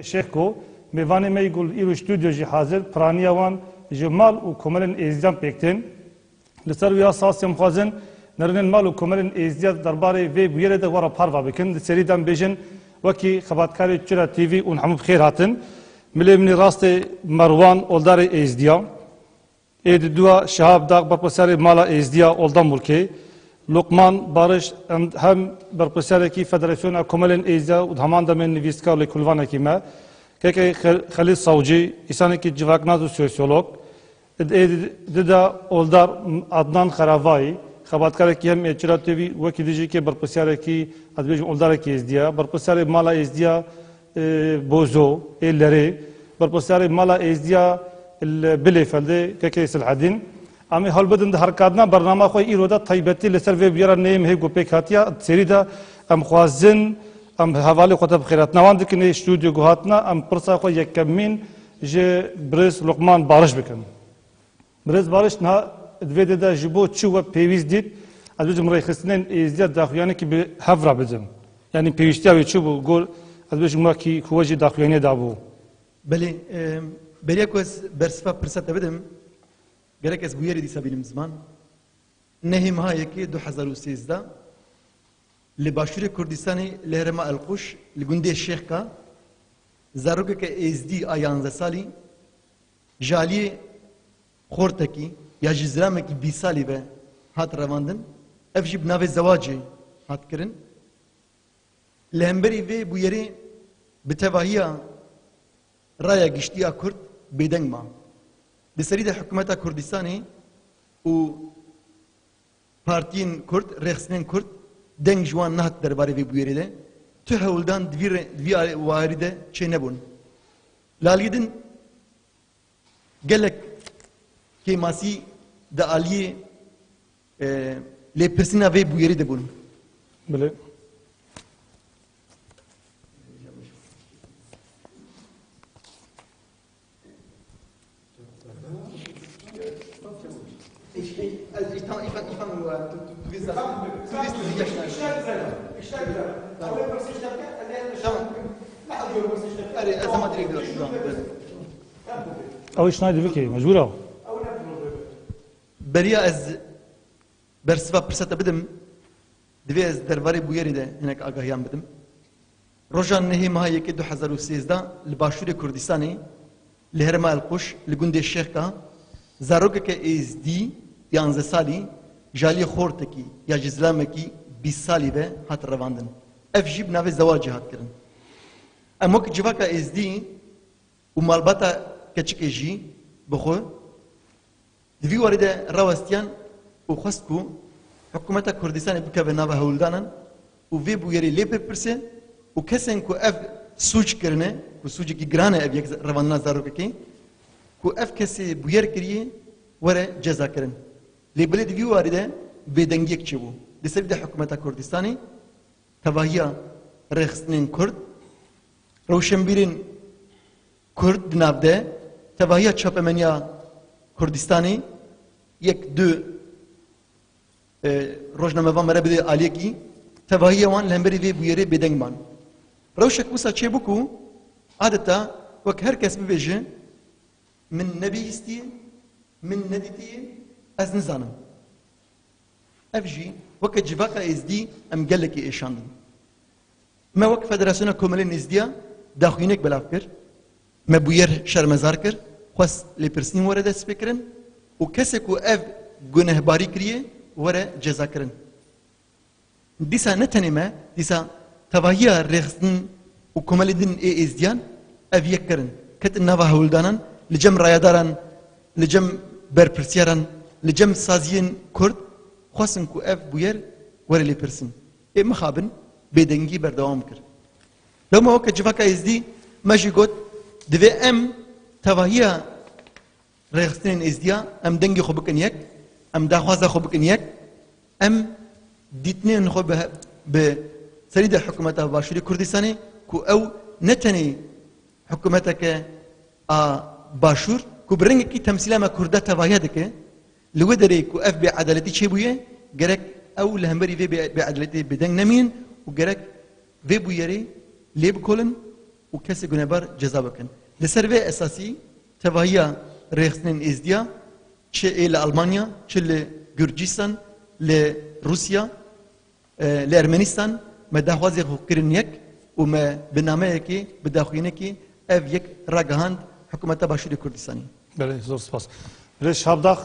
شيخكو ميفاني ما يقول إيرو استوديو جي حاضر برانيا وان جمال وكمالن إزدام بيكتن لسرويا ساسيم خازن نرن مال وكمالن إزداد درباري في بيرد ورا بارفا بكن سريدان بيجن وكي خباتكاري تشرا تي في ونحمو بخير هاتن ملي مني راستي مروان اولداري إزديا إيد دوا شهاب داغ بربساري مالا إزديا اولدان ملكي لقمان بارش هم برپسری کی فدراسیون کمالن ایزا و همان دامن نویسکا و لکولوانه کی ما که خلیل ساوجی ایسانی کی جواکناز و سوسیولوگ دیدا اولدار عدنان خرافایی خبرکار کی هم اچراتوی و کی دیجی که برپسری کی ادبیج اولدار کی ازدیا برپسری مالا ازدیا بوزو ایلری برپسری مالا ازدیا البلیفلده که سلحدین اما حال بدن ده حرکاتنا برنامه خوی ایرودا طیبتی لسر وی بیارا نیم هی گو پیکاتیا سریدا ام خوازن ام حوالی خطب خیرات نوان دکنه استودیو گوهاتنا ام پرسا خوی یک کمین جه برز لقمان بارش بکن برز بارش نه دویده ده جبو چو و پیویز دید از بجم رای خستنین ازدیاد داخویانی که به هفرا بزن یعنی پیوشتیاوی چو بو گل از بجم ما کی خواجی داخویانی دابو بله بریا کوز برسفا پرسات بدم گرک از بویری دیسا بینم زمان نهم های که 2013 لباشور کردستانی لهرما القوش لگنده شیخ کا زاروگه که ازدی آیانزه سالی جالی خورتکی یا جزرامه کی 20 سالی به هات رواندن افجی بناوه زواجی هات کرن لهمبری و بویری بتواهی رایا گشتیا کرد بیدنگ ما بسريد حكومة كردستاني و بارتين كرد رئيسين كرد دنگ جوان نهت درباره في بويرده تحولدان دوی وارده چه نبون لالیدن گلک که ماسی دا آلیه لپرسینا في بويرده بون بله أو إيش نايد فيكي مجبورة بريا از برسفا برسات بدم دوی از درباره بویری ده هناك آگاهیان بدم روزان نهی ماهی که 2013 لباشور کردستانی لهرما القوش لگنده شیخ کا زاروگه که از دی 11 سالی جالی خورتکی یا جزلامکی 20 سالی به هات رواندن اف جیب ناوی زواجی هات کرن اما که جواکا از دی و مالباتا کچک جی بخو دوی وارد راوستیان و خواست کو حکومت کردستان بکه به ناوه هولدانن و وی بویری لی پرسه و کسین کو اف سوچ کرنه کو سوچ کی گرانه اف یک رواندن زاروگه کی کو اف کسی بویر کریه وره جزا کرن لبلد في وارده بدنجيك شبو لسبب حكومة كردستاني تواهيا رخصنين كرد روشنبيرين كرد نابده تواهيا چاپمنيا كردستاني يك دو روزنامه وان مره بده آليكي تواهيا وان لهمبري في بويري بدنگمان روشك وسا چه بكو عادتا وك هر کس ببيجه من نبي استي من نديتي از نزانم افجي وقت جواكا از دي ام قالك ايشاندن ما وقت فدراسيون كومالين از ديا داخوينك بلاف كر ما بوير شرمزار كر خاص لبرسنين ورده سبكرن وكسكو اف گنهباري كريه ورا جزا كرن ديسا نتنما ديسا تواهيا رخصن وكومالين اي از ديان اف يكرن كت نوا هولدانن لجم رايدارن لجم برپرسیاران لجم سازین کرد خواستن کو اف بویر وره لی پرسن ای مخابن بدنگی بردوام کرد لو ما وقت جواکا ازدی ماجی گوت دوی ام تواهیا رخصتین ازدیا ام دنگی خو بکن یک ام داخوازا خو بکن یک ام دیتنین خو به سرید حکومت باشوری کردستانی کو او نتنی حکومتک باشور کو برنگ کی تمثيلا ما كردا تواهيا دكه لودري كو اف بعدالتي تشيبويه جرك او لهمبري في بعدالتي بدن نمين وجرك في بويري ليب كولن و کسی گنهبار جزا بکن لسر وی اساسی تواهی رئیسن ازدیا چه ل آلمانیا چه ل گرجستان ل روسیا ل ارمنستان ما دهوازی خوکرن یک و ما بنامه کی بداخوینه کی اف یک راگهاند حکومت باشوری کردستانی. بله زور سپاس. رش هفداخ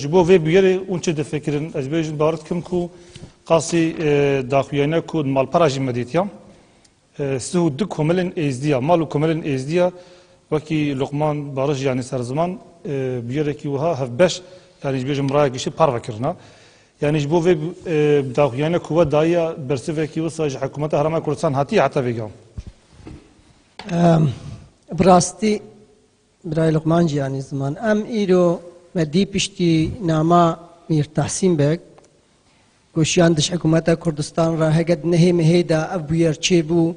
جبو وی بیاری اونچه دفکرن از بیشتر بارد کم خو قاسی داخویانه کود مال پراجی مدیتیا سود دو کملن ازدیا مالو کملن ازدیا وکی لقمان بارش یعنی سر زمان بیاره کی وها هفبش یعنی بیشتر مرایگیش پارو کرنا یعنی جبو وی داخویانه کود دایا برسفه کی وساج حکومت هرما کردستان هاتی حتی بگم. براستی برای لقمان جیانی زمان ام ایرو مدی پشتی ناما میر تحسین بک گوشیاندش حکومت کردستان را هگد نهی مهیدا ابویر چه بو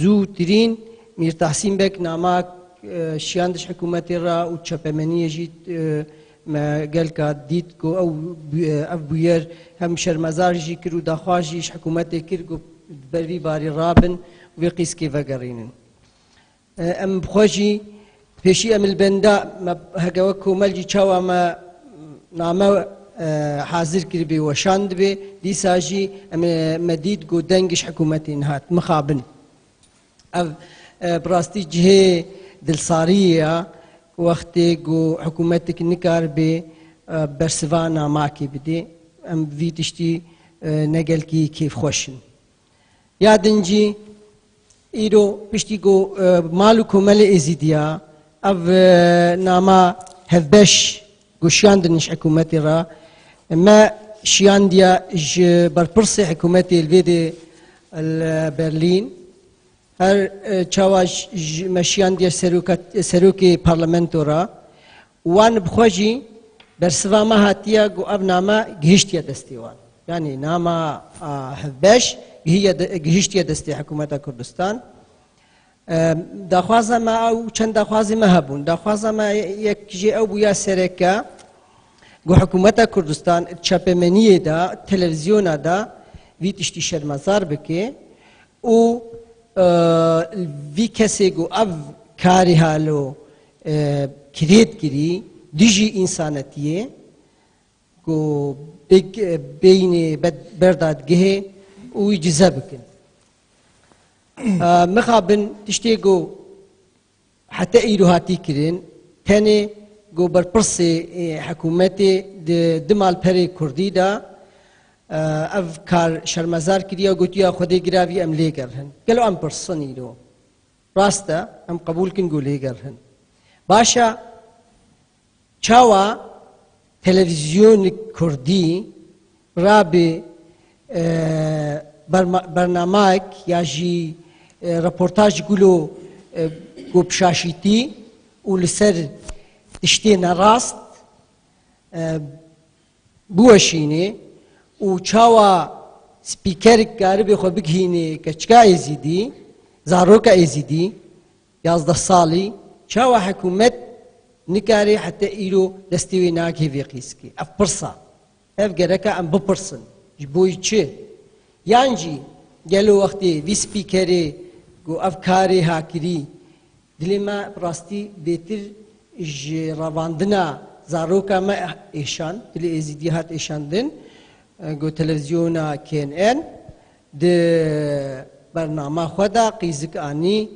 زودترین میر تحسین بک ناما شیاندش حکومت را و چپمنی جیت ما قال كديت كو او ابوير هم شرمزار جي كرو داخواجيش حكومتي كيركو بربي باري رابن ويقيس كيف قرينن ام بخوجي بيشي ام البندا ما هكاوكو ملجي تشاوا ما نعما حاضر كربي وشاند بي دي ساجي ام مديد كو دنجش حكومتي نهات مخابن براستي جهه دلصاريه وقتی گو حکومت نکار به برسوان ماکی بده ام ویتشتی نگل کی کیف خوشن یادنجی ایرو پشتی گو مالو کمل ازیدیا او ناما هفبش گو شیاندنش حکومتی را ما شیاندیا برپرس حکومتی الویدی برلین هر چاواش مشیان دیا سروکی پارلمنتورا وان بخوجی برسوا ما هاتیا گو اب ناما گهشتیا دستیوان یعنی ناما هفبش گهشتیا دستی حکومت کردستان داخوازا ما او چند داخوازی ما هبون داخوازا ما یک جی او بویا سرکا گو حکومت کردستان چپمنیه دا تلویزیون دا ویتشتی شرمزار بکه او وی کسی گو اب کاری حالو کرید کری دیجی انسانتیه گو بین برداد گه او اجازه بکن مخابن تشتی گو حتی ایرو هاتی کرن تنه گو برپرس حکومت دمال پری کردی دا اف کار شرمزار کردیا گوتیا خودی گراوی ام لیگرهن گلو ام پرسنی رو راسته ام قبول کن گو لیگرهن باشا چاوا تلویزیون کردی رابی برنامه یا جی رپورتاج گلو گو بشاشیتی و لسر تشتی نراست بوشینه و چاوا سپیکر کاری خو بگهینه کچکا ازیدی زاروکا ازیدی 11 سالی چاوا حکومت نکاری حتی ایرو دستوی ناگه ویقیسکی اف پرسا اف گرکا ام بپرسن جبوی چه یانجی گلو وقتی وی سپیکری گو اف کاری هاکری دلی ما براستی بیتر رواندنا زاروکا ما ایشان دلی ازیدی هات ایشاندن گو تلویزیونا کین ان د برنامه خدا قیزک آنی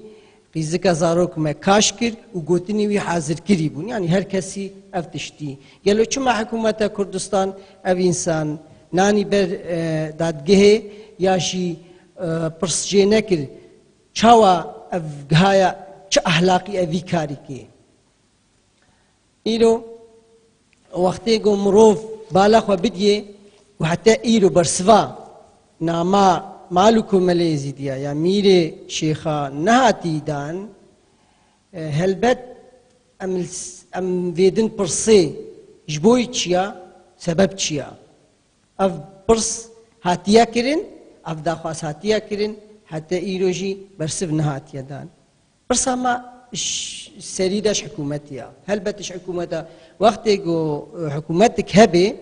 قیزک زاروک ما کاش کرد و گوتنی وی حاضر کری بون یعنی هر کسی افتشتی گلو چما حکومت کردستان او انسان نانی بر دادگه یاشی پرسجه نکر چاوا افگایا چه اخلاقی اوی کاری که ایرو وقتی گو مروف بالا خو بدیه و حتی ایرو برسوا ناما مالکو ملیزی دیا یا میره شیخا نهاتی دان هلبت ام ویدن پرسه جبوی چیا سبب چیا اف پرس هاتیا کرن اف داخواست هاتیا کرن حتی ایرو جی برسف نهاتیا دان پرس اما سریدش حکومتیا هلبتش حکومتا وقتی گو حکومتک هبه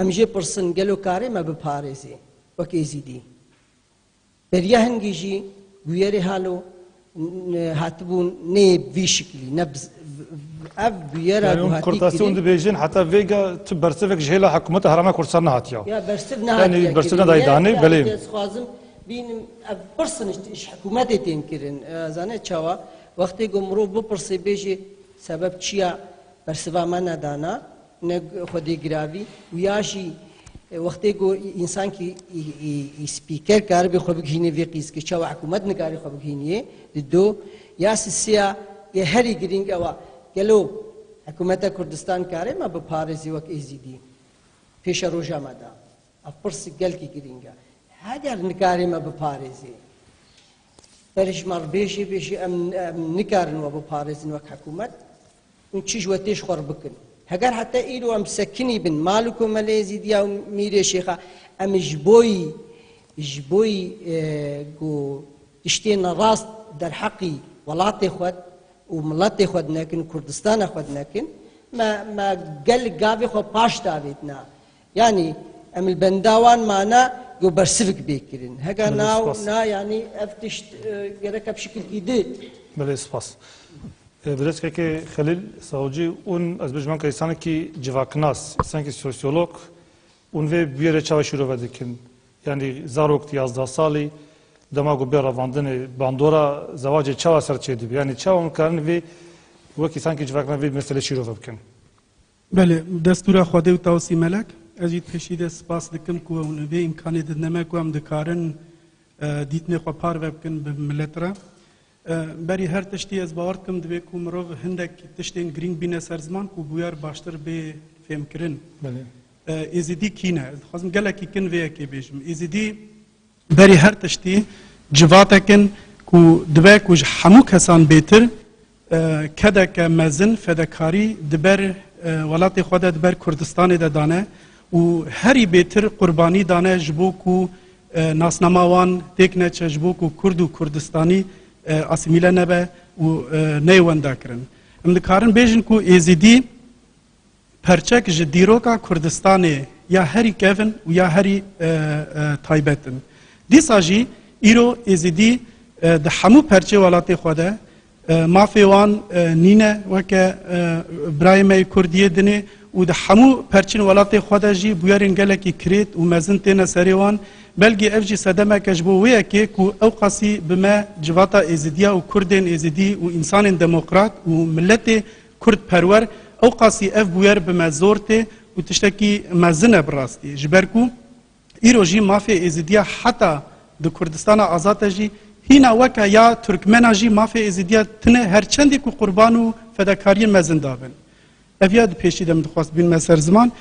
امجي برسن قالوا كاري ما بباريزي وكيزيدي بريا هنجي بویری حالو هاتبون نه بی شکلی نبز اف بویرا يعني كردستان دبيجين حتى فيجا تبرسفك جهلا حكومة هرما كردستان نهاتيا يا برسب نهات يعني برسنا دايداني بلي خوازم بین برسنش حکومت تیم کردن زنه چوا وقتی گمرو بپرسی بیشی سبب چیا برسوا من ندانا نه خودی گراوی ویاشی وقتی گو انسان کی اسپیکر کار به خوب گینی ویقیس که چوا حکومت نکاری خوب گینیه دو یا سیا یه هری گرینگ اوا گلو حکومت کردستان کاره ما به پارزی وک ایزیدی پیش روزا مدا افرس گل کی گرینگا هذا نكاري ما بباريزي برش مر بيشي ام نكارن وبباريزن وك حكومت ونشيش وتيش خربكن هجر حتى إيرو ام سكني بن مالكم ماليزي ديا ميري شيخه ام جبوي جو تشتينا راس در حقي ولاتي خود وملاتي خود ناكن كردستان خود ناكن ما قال قابي خو باش تابيتنا يعني ام البنداوان معنا جو برسفك بيكرين هكا نا يعني افتشت جرك بشكل جديد بله سپاس درست که خلیل سعودی اون از بجمان که انسان کی جواکناس انسان کی سوسیولوگ اون و بیاره چه شروع ودکن یعنی زاروک 11 سالی دماغو بیر راندن باندورا زواج چه سر چه دی یعنی چه اون کارن و وقتی انسان کی جواکناس و مثل شروع بکن بله دستور خواده و توصی ملک أجد بشيدة سباس دكم كوا ونبي إمكانية دنما كوا مدكارن ديتني خو بار وبكن بملترا بري هر تشتي از باوركم دبي كو مروف هندك تشتين جرين بينا سرزمان كو بويار باشتر بي فهم كرن إزدي كينا خازم قالك كن فيا كي بيجم إزدي بري هر تشتي جواتكن كو دبك وج حمو كسان بيتر كذا كمزن فدكاري دبر ولاتي خدا دبر كردستان دانه و هری بیتر قربانی دانه جبو کو ناسناماوان تکنه چه جبو کو کرد و کردستانی اسیمیله نبه و نیونده کرن ام دکارن بیجن کو ایزیدی پرچک جدیروکا کردستانی یا هری کفن و یا هری تایبتن دیسا جی ایرو ایزیدی ده همو پرچه ولاتی خوده مافیوان نینه وکه برایم کردیه دنه و ده همو پرچین ولاتی خدا جی بیارین گلکی کریت و مزن تینا سریوان بلگی افجی صدمه کجبویه که کو او قصی بما جواتا ازدیا و کردین ازدی و انسان دموکرات و ملت کرد پرور او قصی اف بیار بما زورته و تشتکی مزنه براستی جبرکو ایرو جی مافی ازدیا حتی ده کردستان آزاد جی هینا وکا یا ترکمنا جی مافی ازدیا تنه هرچندی کو قربان و فداکاری مزن دابن افیاد پیشی دم دخواست بین مسر زمان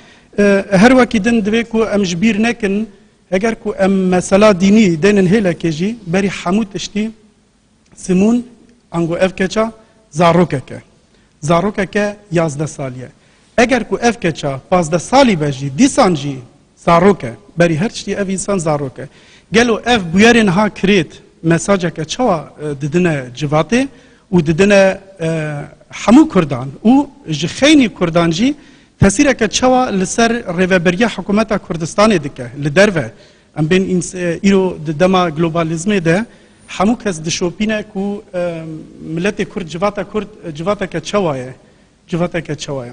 هر وکی دن دوی کو ام جبیر نکن اگر کو ام مسئله دینی دینن هیلا کجی بری حمود تشتی سمون انگو اف کچا زاروکه که 11 سالیه اگر کو اف کچا 15 سالی بجی دیسان جی زاروکه بری هر چتی اف انسان زاروکه گلو اف بیارین ها کریت مساجه که چوا ددنه جواته و ددنه همو کردان و جخینی کردان جی تاثیر که چوا لسر ریوبریا حکومت کردستان دکه لدروه ام بین ایرو دما گلوبالیزم ده همو کس دشوپینه کو ملت کرد جواتا که چواه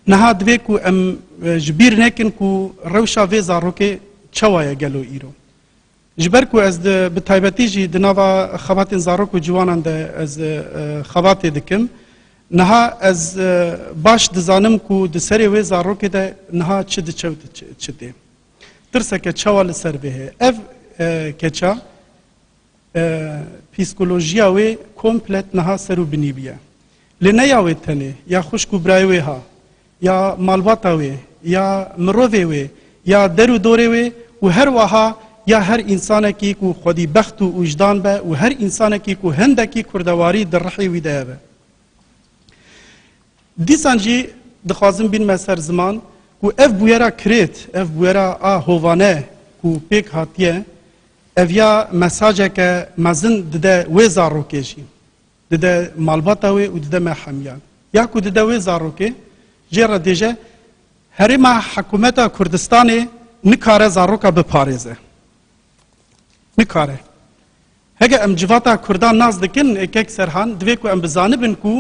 نها دوی کو ام جبیر نکن کو روشا وی زاروکه چواه گلو ایرو جبر کو از بتایبتی جی دنوا خواتین زاروک و جوانان ده از خوات دکم نها از باش دزانم کو د سری و زاروک ده نها چد چده ترسه که چوال سر به اف کچا پیسکولوژیا و کمپلت نها سرو بنیبیه لنیاوی تنه یا خوشکو برایوی ها یا مالباتاوی یا مرووی یا درو دوروی و هر وها یا هر انسان کی کو خودی بخت و وجدان به و هر انسان کی کو هندکی کردواری در رحی ویده به دیسانجی دخوازم بین مسر زمان کو اف بویرا کریت اف بویرا هوانه کو پیک هاتیه اویا مساجه که مزن دده وی زاروکه جی دده مالباتاوی و دده محمیان یا کو دده وی زاروکه جیره دیجه هر ما حکومت کردستان نکاره زاروکه بپارزه نکاره هەگە ئەم جڤاتا کوردان ناز دکن ئێکێک سەرهان divê ku em bizanibin ku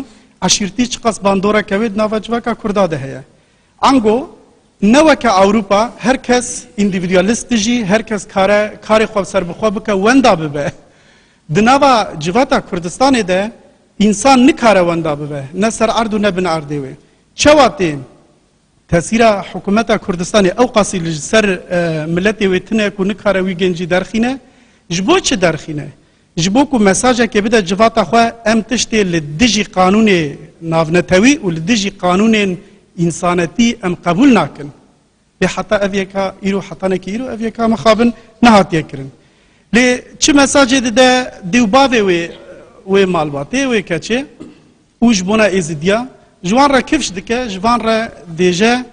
عشیرتی çi qas bandoreke wê nava civaka Kurda de heye. Ango neweke Ewropa herkes individualist jî herkes karê xwe serbixwe bike wenda bibe. Di nava civata Kurdistanê de insan nikare wenda bibe. Ne ser erd û ne bin erdê wê. Çawa tên tesîra hikûmeta Kurdistanê ew qasî li ser milletê wê tune ku nikare wî gencî derxîne ji bo çi derxîne? Ji bo ku mesajeke bide civata xwe em tiştê li dijî qanûnê navnetewî û li dijî qanûnên însanetî em qebûl nakin. Lê heta ev yeka îro hetanekî îro ev yeka mixabin nehatiye kirin. Lê çi mesajê dide dêwbavê wê malbatê wê keçê û ji bona êzidiya ji wan re kifş dike ji wan re dêje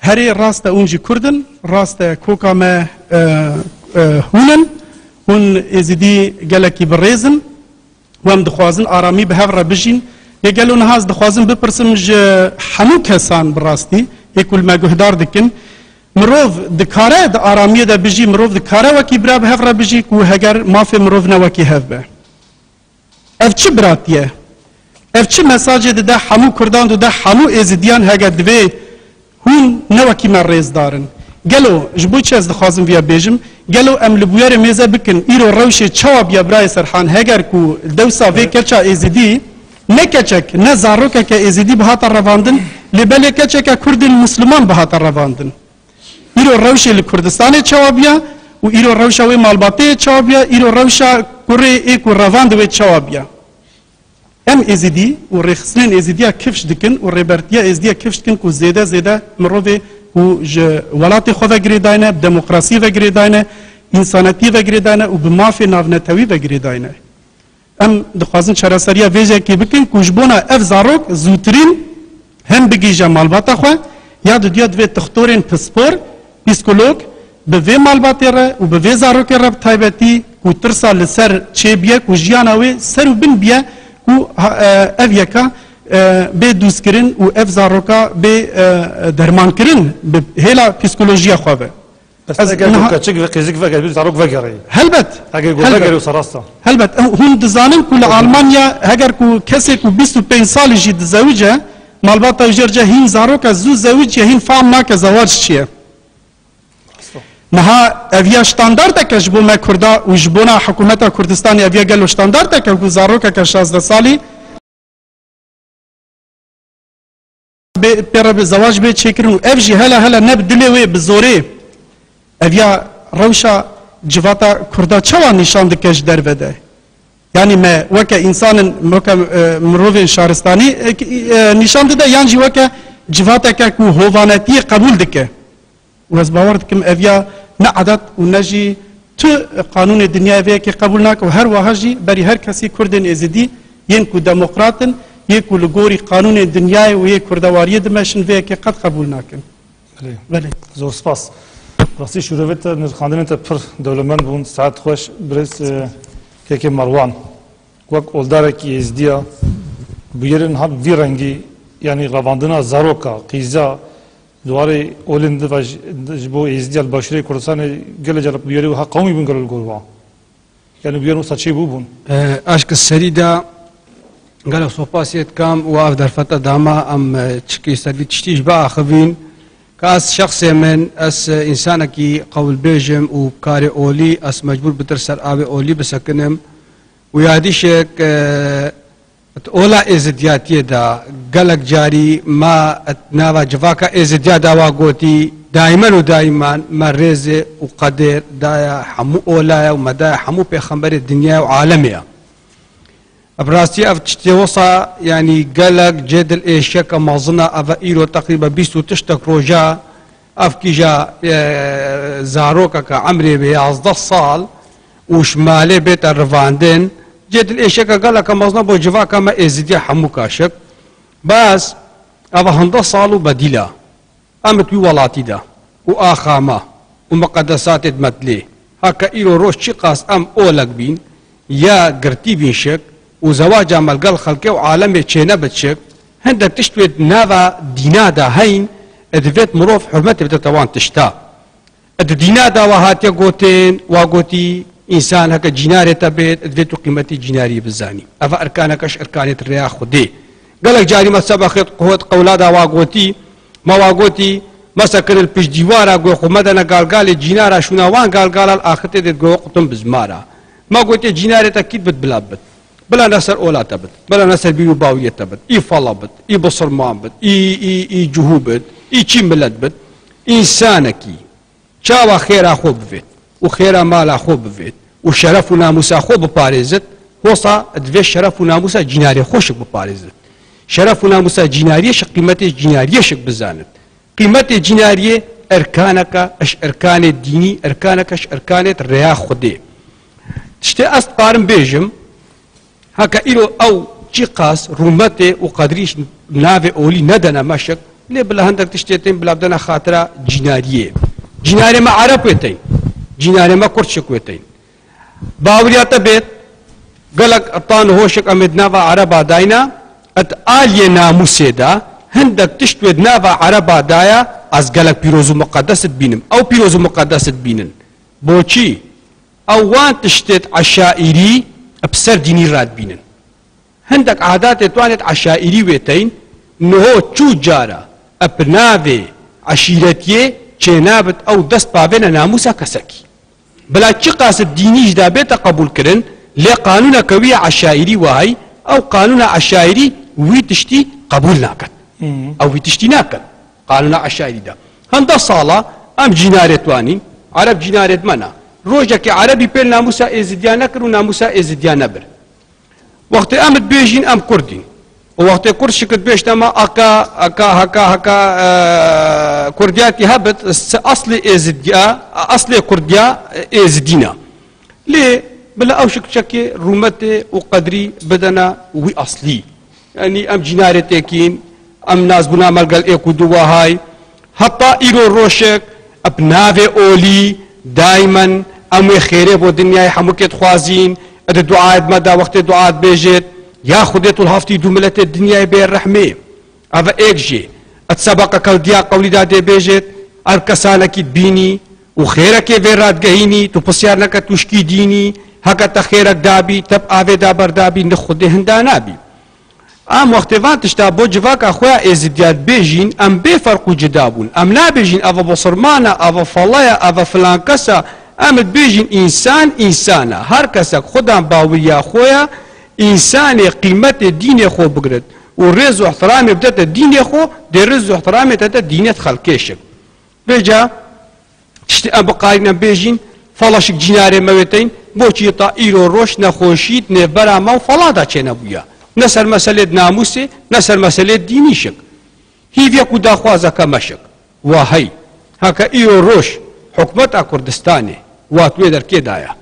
herê rast e hûn jî Kurdin rast e koka me hûnin hûn êzidî gelekî birêzin û em dixwazin aramî bi hev re bijîn yê gelo nihaz dixwazin bipirsim ji hemû kesan bi rastî yê ku li me guhdar dikin mirov dikare di aramiyê de bijî mirov dikare wekî bira bi hev re bijî ku heger mafê mirov ne wekî hev be. Ev çi biratiye? Ev çi mesajê dide hemû Kurdan dide hemû êzidiyan hege divê hûn ne wekî me rêzdarin. Gelo ji bo çi ez dixwazim vêya bêjim gelo em li bûyerê mêze bikin îro rewşê çawa biya birayê Serhan heger ku dewsa vê keça êzidî ne keçek ne zarokeke êzidî bi hata revandin lê belê keçeke Kurdên Müslüman bi hata revandin. îro rewşê li Kurdistanê çawa biya û îro rewşa wê malbateyê çawa biya îro rewşa kurê ê ku revand wê çawa biya. Em êzidî û rêxistinên êzidiya kifş dikin û rêbertiya êzidiya kifş dikin ku zêde zêde mirovê ku ji welatê xwe vegirêdayne, bi demokrasî vegirêdayne, însanetî vegirêdayne û bi mafê navnetewî vegirêdayne. Em dixwazin çareseriya vêjekê bikin ku ji bona ev zarok zûtirîn hem bigîje malbata xwe ya didiya divê tixtorên pispor, psîkolog bi vê malbatê re û bi vê zarokê re bi taybetî ku tirsa li ser çêbiye ku jiyana wê ser û bin biye ku ev yeka bê dûzkirin û ev zaroka bê dermankirin bi hêla psîkolojiya xwe ve. Keçik ve qêzik veger zarok vegerê. Helbet. Eger got vegerê wisa rasta. Helbet. Hûn dizanin ku li Almanya heger ku kesê ku 25 salî jî dizewîce malbata jerce hîn zaroka zû zewîc ya hîn fam nake zewac çi ye. Niha eviya standardeke ji bo me Kurda û ji bona hikûmeta Kurdistanê eviya gelo standardeke ku zarokeke 16 salî pêre bi zewac bê çêkirin û ev jî hele ne bi dilê wê bi zorê eviya rewşa civata Kurda çawa nîşan dike ji derve de. Yani me weke însanên weke mirovên şaristanî nîşan dide yan jî weke civateke ku hovanetiyê qebûl dike. û ez bawer dikim eviya ne adet û ne jî tu qanûnê dinyayê vê yekê qebûl nake û her wiha jî berî her kesî Kurdên êzidî yên ku demokratin yê ku li gorî qanûnên dinyayê û yê kurdewariyê dimeşin vê yekê qet qebûl nakin. Belê. Zor spas. Rastî şûrevê te nirxandinên te pir dewlemend bûn saet xweş birêz kêkê Merwan wek oldarekî êzidiya bûyerên hat vî rengî yanî revandina zaroka qîza duwarê olên dive ji bo êzidiya li Başûrê Kurdistanê gelê carek bûyerê wiha qewmî bûn gelo li gor wan. Yani bûyerên wisa çê bûbûn. Aşk serî de gelo sopasiyê dikam û ev derfeta dama em çikî serî tiştî ji be axivîn که از شخص من از انسانکی قول بیجم و کار اولی از مجبور بتر سر آب اولی بسکنم و یادیشک اولا ازدیاتی دا گلک جاری ما نوا جواکا ازدیات دوا گوتی دائما و دائما مرز و قدر دایا همو اولا و مدایا همو پیغمبر دنیا و عالمیه براستی اف تشتوصا يعني قالك جدل ايشك مازنا اف ايرو تقريبا 20 تشتك روجا اف كيجا زاروكا كعمري ب 11 صال وشمالي بيت الرفاندين جدل ايشك قالك مازنا بو جواكا ما ازدي حموكاشك بس اف 11 صال وبديلا امت بي ولاتي دا واخاما ومقدسات مدلي هكا ايرو روش شقاس ام اولك بين يا قرتي بين شك وزواج ملقال خلقه وعالمي تشينا بتشك هندك تشتوي نافا دينادا هين ادفيت مروف حرمتي بتتوان تشتا الدينادا وهاتي قوتين وقوتي إنسان هكا جيناري تبيت دفيتو قيمتي جيناري بالزاني أفا أركانكش أركانة الرياح خدي قالك جاري ما سبخت قوة قولادا واقوتي ما واقوتي مسكن البش ديوارا قو خمدنا قال جينارا شنوان قال الآخرتي دي قو قطن بزمارا ما قلت جيناري تأكيد بت بلا نسر أولا تبت بلا نسر بيو باوية تبت إي فلا بت إي بصر مان بت إي جهو بت إي چي ملت بت إنسانكي چاوا خيرا خو بفيت وخيرا مالا خو بفيت وشرف وناموسا خو بپاريزت وصا دفي شرف وناموسا جيناري خوشك بپاريزت شرف وناموسا جينارية شك قيمتي جينارية شك بزانت قيمتي جينارية أركانك أش أركان الديني أركانك أش أركان الرياح خدي تشتي أستقارن بيجم هكا إلو أو جيقاس رومتي وقدريش نافي أولي ندنا مشك ليه بلا هندك تشتيتين بلا بدنا خاطرة جينارية جيناري ما عرب ويتين جيناري ما كرتشك ويتين باوريات بيت قالك أطان هوشك أمد نافا عربا داينا آلية ناموسي دا هندك تشتويد نافا عربا دايا از قالك بيروزو مقدسة بينم أو بيروزو مقدسة بينن بوشي أو وان تشتت عشائري بسر ديني راد بينن هندك عادات توانت عشائري ويتين نهو چو جارا ابناوي عشيرتيه چنابت أو دست باوين ناموسا كسكي بلا چي قاصد ديني جدا بيتا قبول كرن لي قانون كوية عشائري وهي أو قانون عشائري وي تشتي قبول ناكت أو وي تشتي ناكت قانون عشائري دا هندا صالة أم جينارة توانين عرب جينارة منا روجك عربي بين ناموسا إزديان نكر وناموسا إزديان نبر وقت أمد بيجين أم كردين ووقت كرد شكت بيش تما أكا كردياتي هبت أصل إزديا أصل كرديا إزدينا ليه بلا أوشك شكي رومتي وقدري بدنا وي أصلي يعني أم جينارة تكين أم ناس بنا ملقل إيكو دوا هاي حتى إيرو روشك أبناوي أولي دايما أمي خيري بو دنياي حموكت خوازين اد دعاء مدى وقت دعاء بيجت يا خديت الهفتي دوملت الدنيا بين رحمه افا اكجي اتسبق كالديا قولي دادي بيجت اركسانك بيني وخيرك فيرات جهيني تبصيرنك تشكي ديني هكا تخيرك دابي تب افي دابر دابي نخدي هندا نابي ام وقت فان تشتا بوجفاك اخويا ازدياد بيجين ام بفرق جدابون ام لا بيجين افا بصرمانا افا فلايا افا فلان كسا امد بيجين انسان انسانا هر كسك خدام باويا خويا انسان قيمة الدين خو بقرد والرز واحترامي بدأت الدين خو دي رز واحترامي تتا دينة خلقيشك بيجا تشتي ابقارنا بيجين فلاشك جناري موتين بوشي طائرو روش نخوشيت نبرا مو فلادا چينا بويا نسر مسألة ناموسي نسر مسألة دينيشك هيفيا كودا خوازا كمشك وهي هكا ايرو روش حكومت كردستاني واتوي در كي دايا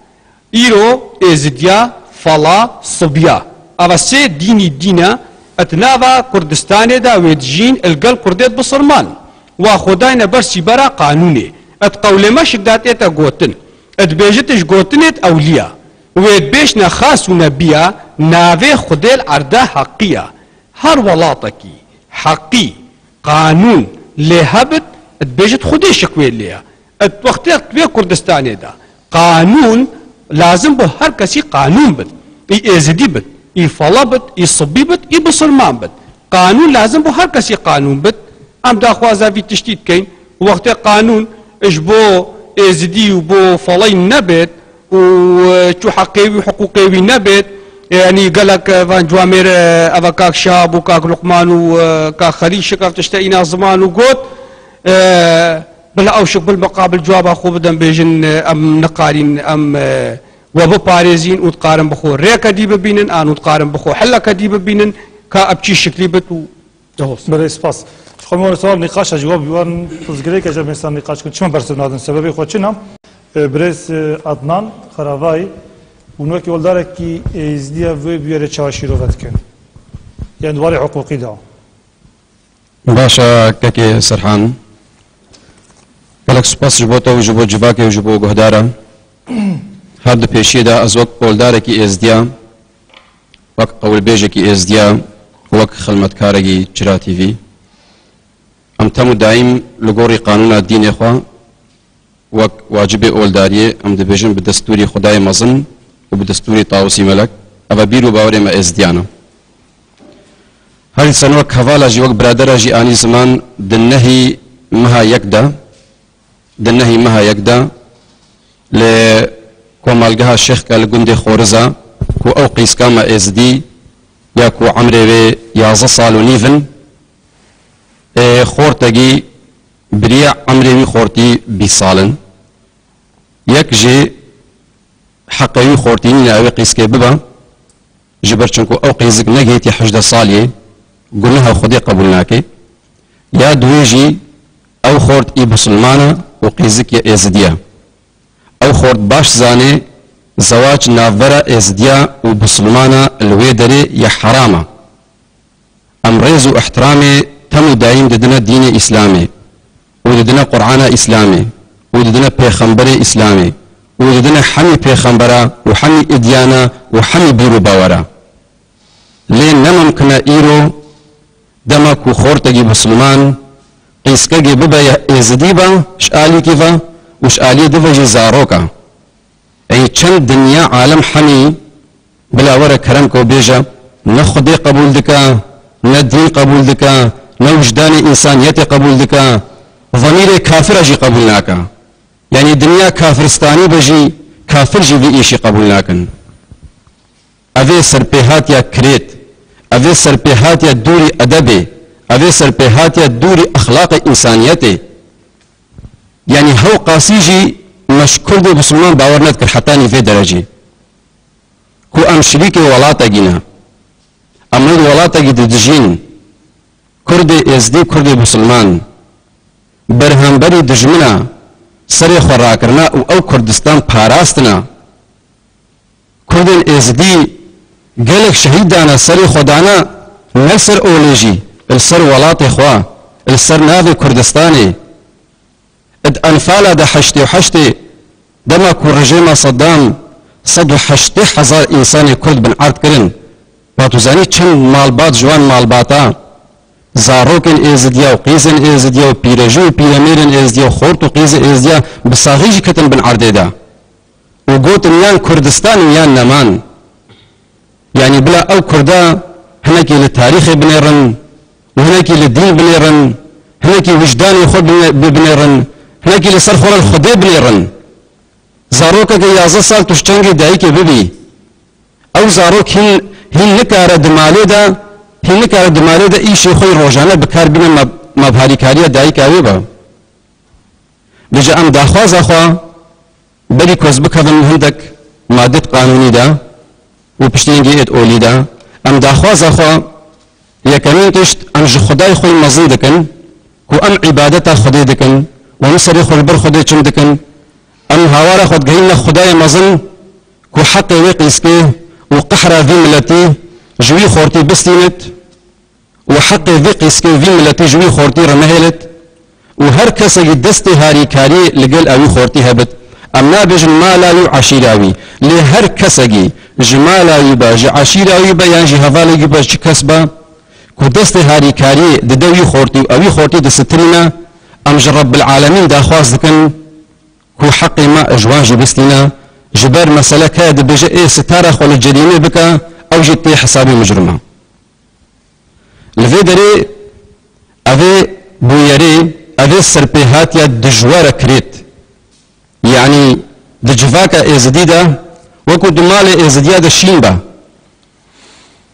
ايرو ازديا فلا صبيا اوا سي ديني دينا اتنافا كردستاني دا ويدجين القل كرديت بصرمان واخداينا برسي برا قانوني اتقولي مشك داتيتا قوتن اتبيجتش قوتنت اوليا ويدبيشنا خاص ونبيا نافي خديل عردا حقية هر ولاتكي حقي قانون لهبت اتبيجت خدي شكوي ليها وقتها في كردستان دا قانون لازم به هر كسي قانون بد اي ازدي بد اي فلا بد اي صبي بد اي بصرمان بد قانون لازم به هر كسي قانون بد ام دا خوازا في تشتيت كاين وقتها قانون اش بو ازدي وبو فلاي نبت وشو حقيوي حقوقيوي نبت يعني قالك فان جوامير افاكاك شاب وكاك لقمان وكاك خليل كاك تشتاينا زمان وقوت بلا اوشك بالمقابل جواب اخو بدن بيجن ام نقارين ام وبو باريزين وتقارن بخو ريكا دي ببينن ان وتقارن بخو حلكا دي ببينن كا ابشي شكلي بتو دهوس برای سپاس خواهم سوال نقاش جواب بیوان فزگری که جمع انسان نقاش کن چون برسون نادن سببی خود چنم برز عدنان خراوای اونو که ولداره که ازدیا و بیاره چاشی رو ود کن یعنی دواری حقوقی دا باشا كاكي سرحان قالك سباس جبوتا وجبو جباكي وجبو قهدارا هاد بيشي دا ازوك قولدارا كي ازديا وك قول بيجي كي ازديا وك خلمت كارجي جرا تي في ام تمو دايم لغوري قانون الدين اخوان وك واجب أولداري أم دبيجن بدستوري خداي مزن وبدستوري طاوسي ملك أبا بيرو باوري ما إزديانا هاي سنوك هوالا جي وك برادر جي آني زمان دنهي مها يكدا لكومالجها الشيخ كالجندي خورزا كو أو قيس كاما إزدي يا كو عمري يازا صالو نيفن خورتگي بريع عمري خورتي بيصالن يك جي حقيقي خورتيني ناوي قيس كي ببا جبر چنكو أو قيزك نجيتي حجدة صالية قلناها خدي قبولناكي يا دويجي أو خورت إي بسلمانة وقيزك يا إزديا أو خورت باش زاني زواج نافرة إزديا وبسلمانة الويدري يا حرامة أمريز واحترامي تم دايم ددنا دين إسلامي وددنا قرآن إسلامي وددنا بيخمبري إسلامي وددنا حمي بيخمبرا وحمي إديانا وحمي بيرو باورا لين نممكن إيرو دمك وخورتجي بسلمان قيسكجي ببا إزديبا شآلي كيفا وشآلي دفجي زاروكا أي چند دنيا عالم حمي بلا ورا كرمك وبيجا نخدي قبول دكا ندين قبول دكا نوجدان إنسانيتي قبول دكا ضمير كافر جي قبولناكا يعني دنيا كافرستاني بجي كافر جي في إيشي قبولناكن أفي سرپيهات يا كريت أفي سرپيهات يا دوري أدبي أفي سرپيهات يا دوري أخلاق إنسانيتي يعني هو قاسيجي مشكور دي بسلمان باور ندكر حتاني في درجي كو أم شريكي ولاتا جينا أمرد ولاتا جي دجين كردي ازدي كردي بسلمان برهنبري دجمنا سري خوراكرنا او كردستان پاراستنا كردن ازدي قالك شهيدانا سري خدانا نسر اوليجي السر ولاتي خوا السر نافي كردستاني اد انفالا دا حشتي وحشتي دما كو رجيم صدام صدو حشتي حزار انساني كرد بن عرض كرن باتوزاني چند مالبات جوان مالباتا زاروكن ازديا وقيزن ازديا وبيرجو وبيرميرن ازديا وخورت وقيز ازديا بصاغيجي كتن بن عرديدا وقوت ميان كردستان ويان نمان يعني بلا او كردا هناكي للتاريخ بنيرن وهناكي للدين بنيرن هناكي وجدان يخد بنيرن هناكي لسرخور الخدي بنيرن زاروكا كي يازا سال تشتنجي دايكي ببي او زاروك هن نكار دمالي دا هن نكار دمالي دا ايشي خوي روجانا بكار بنا مبهاري كاريا دايك اويبا بجا ام داخواز اخوا بري كوز بكذن هندك مادة قانوني دا وبشتينجي ات اولي دا ام داخواز اخوا يكمين تشت ام جو خداي خوي مزن دكن كو ام عبادتا خدي دكن وام سري خو البر خدي چم دكن ام هاوارا خود گهين خداي مزن كو حقي ويقيسكي وقحرة في ملتي جوي خورتي بستينت وحقي في قيسكي في ملتي جوي خورتي رمهلت وهر كسي دستي هاري كاري لقل اوي خورتي هبت امنا بج مالاوي عشيراوي لهر كسي جمالاوي باج عشيراوي بيان جي هفالي باج كسبا كو دستي هاري كاري ددوي خورتي اوي خورتي دسترينا ام رب العالمين دا خواز دكن كو حقي ما اجواجي بستينا جبر مسألة كاد بجا إيه ستارة خول الجريمة بكا أو جتي حسابي مجرمة الفيدري أفي بويري أفي سربيهات يا دجوار كريت يعني دجفاكا إزديدا وكو دمالي إزديادا شينبا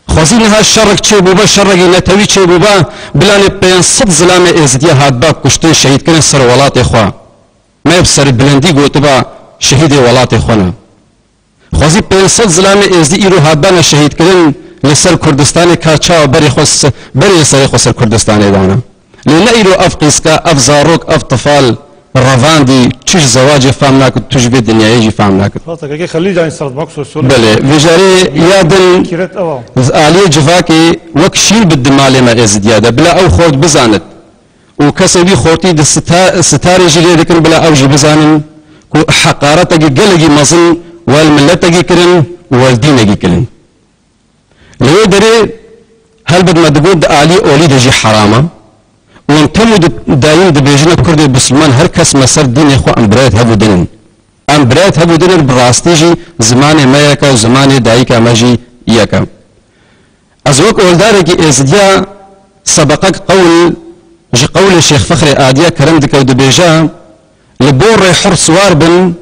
خوزينها الشرق تشيبوبا شرقي نتوي تشيبوبا بلاني بين صد زلامة إزديا هادبا كشتين شهيد كان السر ولاتي خوا ما يبسر بلندي قوتبا شهيد ولاتي خونا خوزي بينصد زلامي ازدي ايرو هادبانا شهيد كرن لسر كردستاني كاچا بري خص بري سري خسر كردستاني دانا لان ايرو اف قيسكا اف زاروك اف طفال رافاندي تش زواج فامناك تجبي الدنيا يجي فامناك فاتك كي خلي جاي صار مقصود سوري بله فيجاري يادن كيرت اوا علي جفاكي وكشيل بالدمالي ما ازدياده بلا او خورد بزانت وكسبي خورتي د ستاري جلي ذكر بلا اوجي بزانن كو حقارتك قلقي مظن والملتك كرن والدينك كرن لو دري هل بد ما تقول آلي أولي دجي حرامة وانتموا دايم دبيجنا كردي بسلمان هر كس مسر دين يخو امبرات هبو دنن امبرات هبو دنن براستيجي زمان ما يكا وزمان دايكا ماجي يكا ازوك اولدارك ازديا سبقك قول الشيخ فخري آديا كرم دكو دبيجا لبور حر سوار بن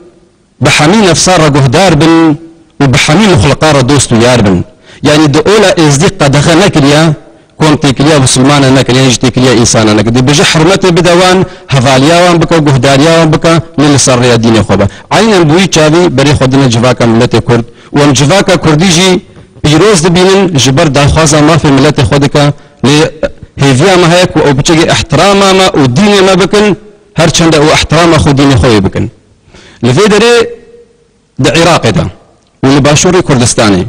بحمي نفسار جهدار بن وبحمي مخلقار دوست يار بن يعني دولة ازدي قدخه نكريا كونتي كليا مسلمان نكريا يجتي كليا انسان نكريا دبيجا حرمته بدوان هفاليا وان بكا جهداريا وان بكا للسر يا دين خوبا عينا بوي تشافي بري خدنا جفاكا ملت كرد وان جفاكا كرديجي بيروز دبينن جبر داخوازا ما في ملت خودكا هيفيا ما هيك او بتجي احتراما ما ودين ما بكن هر چند او احترام خو دين خوي بكن لفي دري د عراق ده والباشوري كردستاني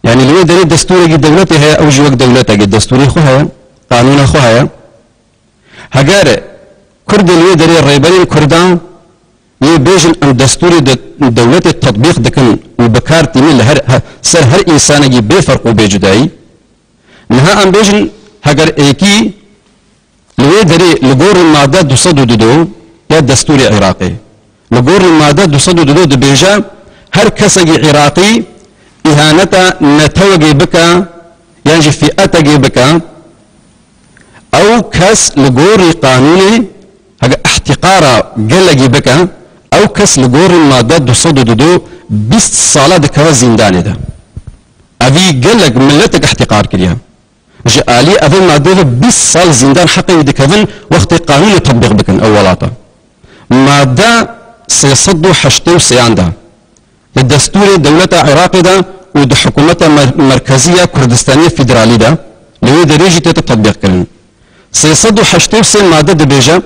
يعني لوي دري دستوري دولتي هي او جوك دولتها دستوري خو هي قانون خو هي هجار كرد لوي دري الريبري كردان يبيجن ان دستوري دولة التطبيق دكن وبكارتي من سر هر انسان يجي بفرق وبجداي نها ام بيجن هجر ايكي لوي دري لغور المادة 202 يا دستوري عراقي لغور المادة 202 دبيجا هر كسجي عراقي اهانتا نتوجي بكا يعني فئتجي بكا او كس لغوري قانوني هجا احتقارا قلقي بكا او كس لغور المادة 202 بست صالة دكوا زنداني ده افي قلق ملتك احتقار كليها جالي أفهم مادة 20 سال زندان حقي دكفن وقت قانون يطبق بكن أولاته مادة سيصدوا حشتو سياندا الدستور دولة عراق ده ود حكومة مركزية كردستانية فيدرالية ده لو درجة تطبق كن سيصدوا حشتو سي مادة دبيجا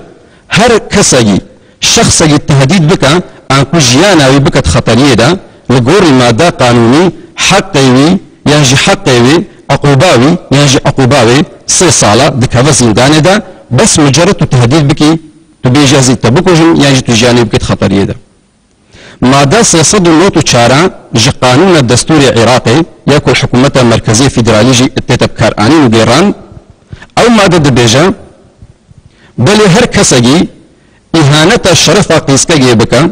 هر كسي شخصي التهديد بك أنكو جيانا وبكت خطرية ده لقور مادة قانوني حقيوي ينجي حقيوي عقوباوي ينجي عقوباوي 6 صالة دكهذا زندان ده بس مجرد تهديد بكي تبيجا زي تبوكوجن ينجي تجاني بكت خطرية ده مادة سيصد النوت تشارع جي قانون الدستور العراقي ياكل حكومة مركزية فيدرالية تتبكار آنين وغيران أو مادة دبيجا بل هر كسجي إهانة الشرف قيسكا جيبكا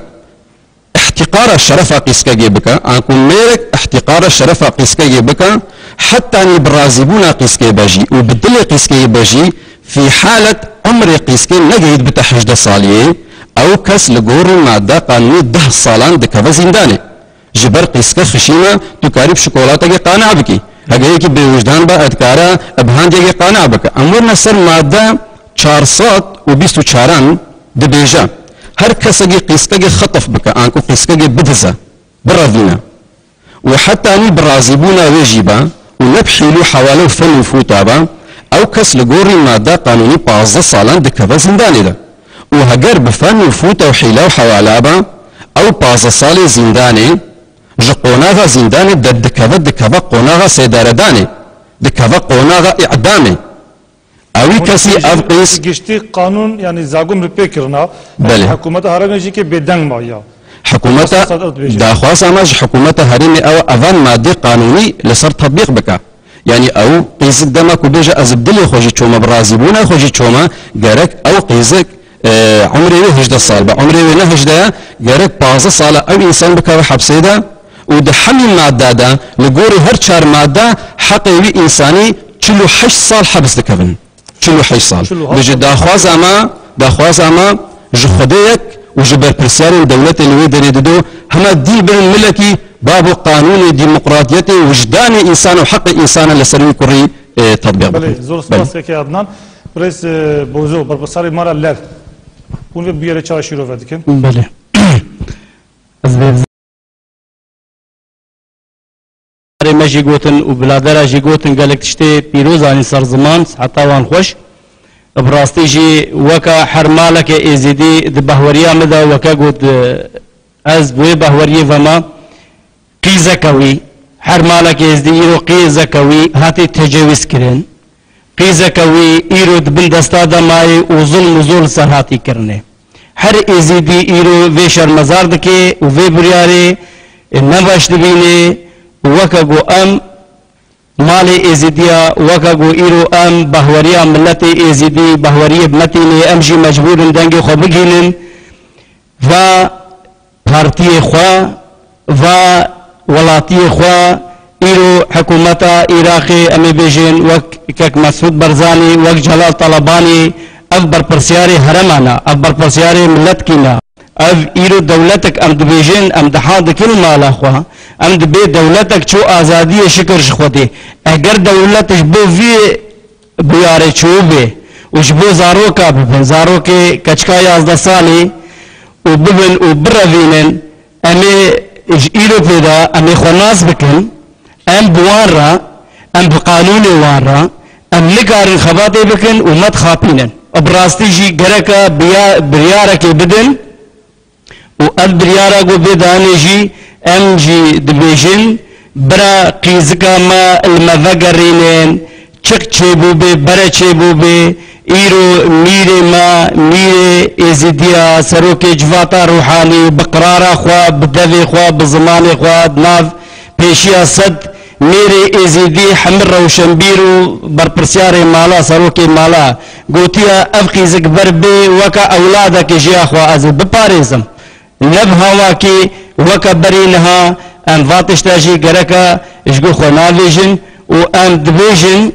احتقار الشرف قيسكا جيبكا أنكم ميرك احتقار الشرف قيسكا جيبكا حتى نبرازبونا قيسكا باجي وبدل قيسكا باجي في حالة عمر قيسكا نجد بتحجد صالية أو كس لغور مادة قانوني 10 صالان دكفا زنداني جبر قيسكا خشيمة تكارب شوكولاتة قانع بكي هجيكي بوجدان با ادكارا ابهان ديجي قانع بك امورنا سر مادة 424 دبيجا هر كسجي قيسكا خطف بك انكو قيسكا بدزا برافينا وحتى اني برازيبونا ويجيبا ونبحيلو حوالو فن وفوتابا او كس لغوري مادة قانوني 15 صالان دكفا زنداني ده وهجر بفن وفوتا وحيلا وحوالابا او 15 صالي زنداني جقوناغا زنداني دكفا قوناغا سيدارداني دكفا قوناغا اعدامي اوي كسي افقيس گشتی قانون يعني زاغم بپیکرنا بله حکومت هرنجی که بدنگ مایا حكومة داخواس اماج حكومة هرمي او افان مادي قانوني لسر تطبيق بك يعني او قيزك دما كوبيجا ازبدلي خوجي تشوما برازيبونا خوجي تشوما جارك او قيزك عمري وهجده صال عمري ونهجده جارك 15 صال او انسان بك حبسيدا ودحمل مادة دا لقوري هر 4 مادة حقيقي انساني 8 صال حبس دكفن 8 صال بيجي داخواز اما جخديك وجبر برسيان دولة اللي دريدو هما دي بين الملكي باب قانون ديمقراطية وجدان انسان وحق انسان لسري كوري تطبيق بله زور سپاس که عدنان بريس بوزو بربصاري مارا لر اون به بیاره چای شروع ودکن بله از ماشي قوتن وبلادرا جي قوتن قالك تشتي بيروز عن صار زمان حتى وان خوش براستي جي وكا حرمالك ازيدي دبهوريا مدى وكا قوت از بوي بهوريه فما قيزة كوي حرمالك ازيدي ايرو قيزة كوي هاتي تجاوز كرن قيزة كوي ايرو دبن دستا ماي وظلم وزول سر هاتي كرنه هر ازيدي ايرو ويشر مزار دكي وفي برياري نباش دبيني وكا قو ام مالي إزديا وكاغو إيرو أم بهوريا ملتي إزدي بهوريا بمتيني أمجي مجبور دنجي خبجينن و بارتي خوا و ولاتي خوا إيرو حكومة عراقي أمي بيجين وك مسعود برزاني وك جلال طلباني أكبر برسياري هرمانا أكبر برسياري ملتكينا أف إيرو دولتك أم دبيجين أم دحاد كل مال أخوا أم دبي دولتك شو آزادية شكر شخوتي أجر دولتك بو في بياري شوبه وشبو زاروكا ببن زاروكي كشكا 11 سالي وببن وبرفينن أمي إيرو بيدا أمي خناس بكن أم بوارا أم بقانون وارا أم نكار الخباطي بكن ومت خابينن براستي جي جركا بريارك بدن وأبريارا جو بداني جي أم جي دبيجن برا قيزكا ما المذكرينين چك چيبو بي برا چيبو بي إيرو ميري ما ميري إزديا سروكي جواتا روحاني بقرارا خوا بدوي خوا بزماني خوا دناف پیشیا صد میرے ازیدی حمر روشنبیرو برپرسیار مالا سروکی مالا گوتیا افقی زکبر بی وکا اولادا کی جیا خوا از بپاریزم نب هوا کی وکا برینها ام واتشتاجی گرکا اشگو خوا ناویجن و ام دبیجن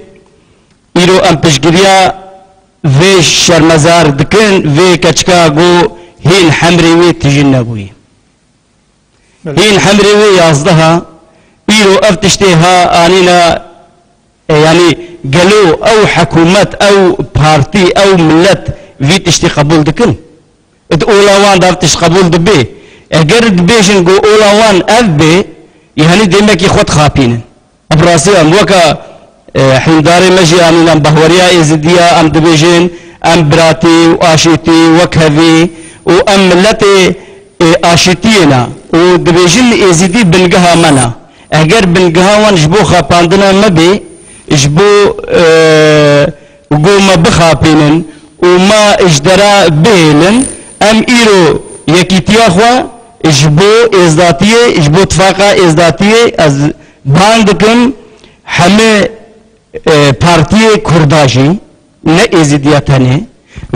ایرو ام پشگریا وی شرمزار دکن وی کچکا گو هین حمری وی تجن نبوی هین حمری وی یازدها إيرو أفتشتها آنينا يعني قالوا أو حكومة أو بارتي أو ملت في تشتي قبول دكن أولا وان دافتش قبول دبي أجرد بيشن جو أولا وان أبي يعني ديمك يخوت خابين أبراسي أم وكا حنداري مجي آنينا بهوريا إزديا أم دبيجين أم براتي وآشيتي وكهفي وأم ملتي آشيتينا ودبيجين إزدي بنقها منا اگر بنگهاوان جبو خاپاندنا مبي جبو وقوما بخابينن وما اجدرا بيلن ام ايرو يكيتيا خوا جبو ازداتيه جبو اتفاقا ازداتيه از باندكن همه پارتي كرداجي نه ازدياتانه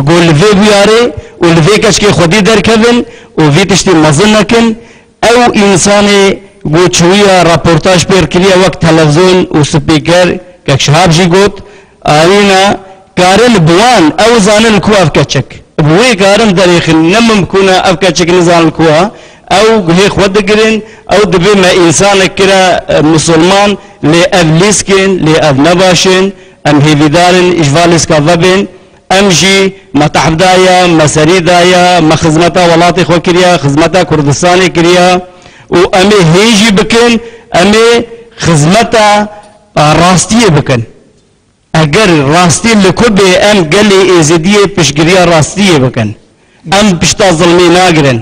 قول في بياري والفي كشكي خودي دركبن وفي تشتي مظنكن او انساني گوچویا راپورتاج پر کریا وقت تلفزیون و سپیکر که شهاب جی گوت آرینا کارن بوان او زانن کو افکچک بوی کارن دریخن نممکونا افکچک نزان کوا او گهی خود گرین او دبی ما انسان کرا مسلمان لی اف لیسکن لی اف نباشن ام هیویدارن اجوالس کا وبن ام جی متحدایا مسریدایا مخزمتا ولاتی خو کریا خزمتا کردستانی کریا و امي هيجي بكن امي خدمتا راستيه بكن اگر راستي لكوبي ام قالي ازديه بشقريا راستيه بكن ام بشتا ظلمي ناقرن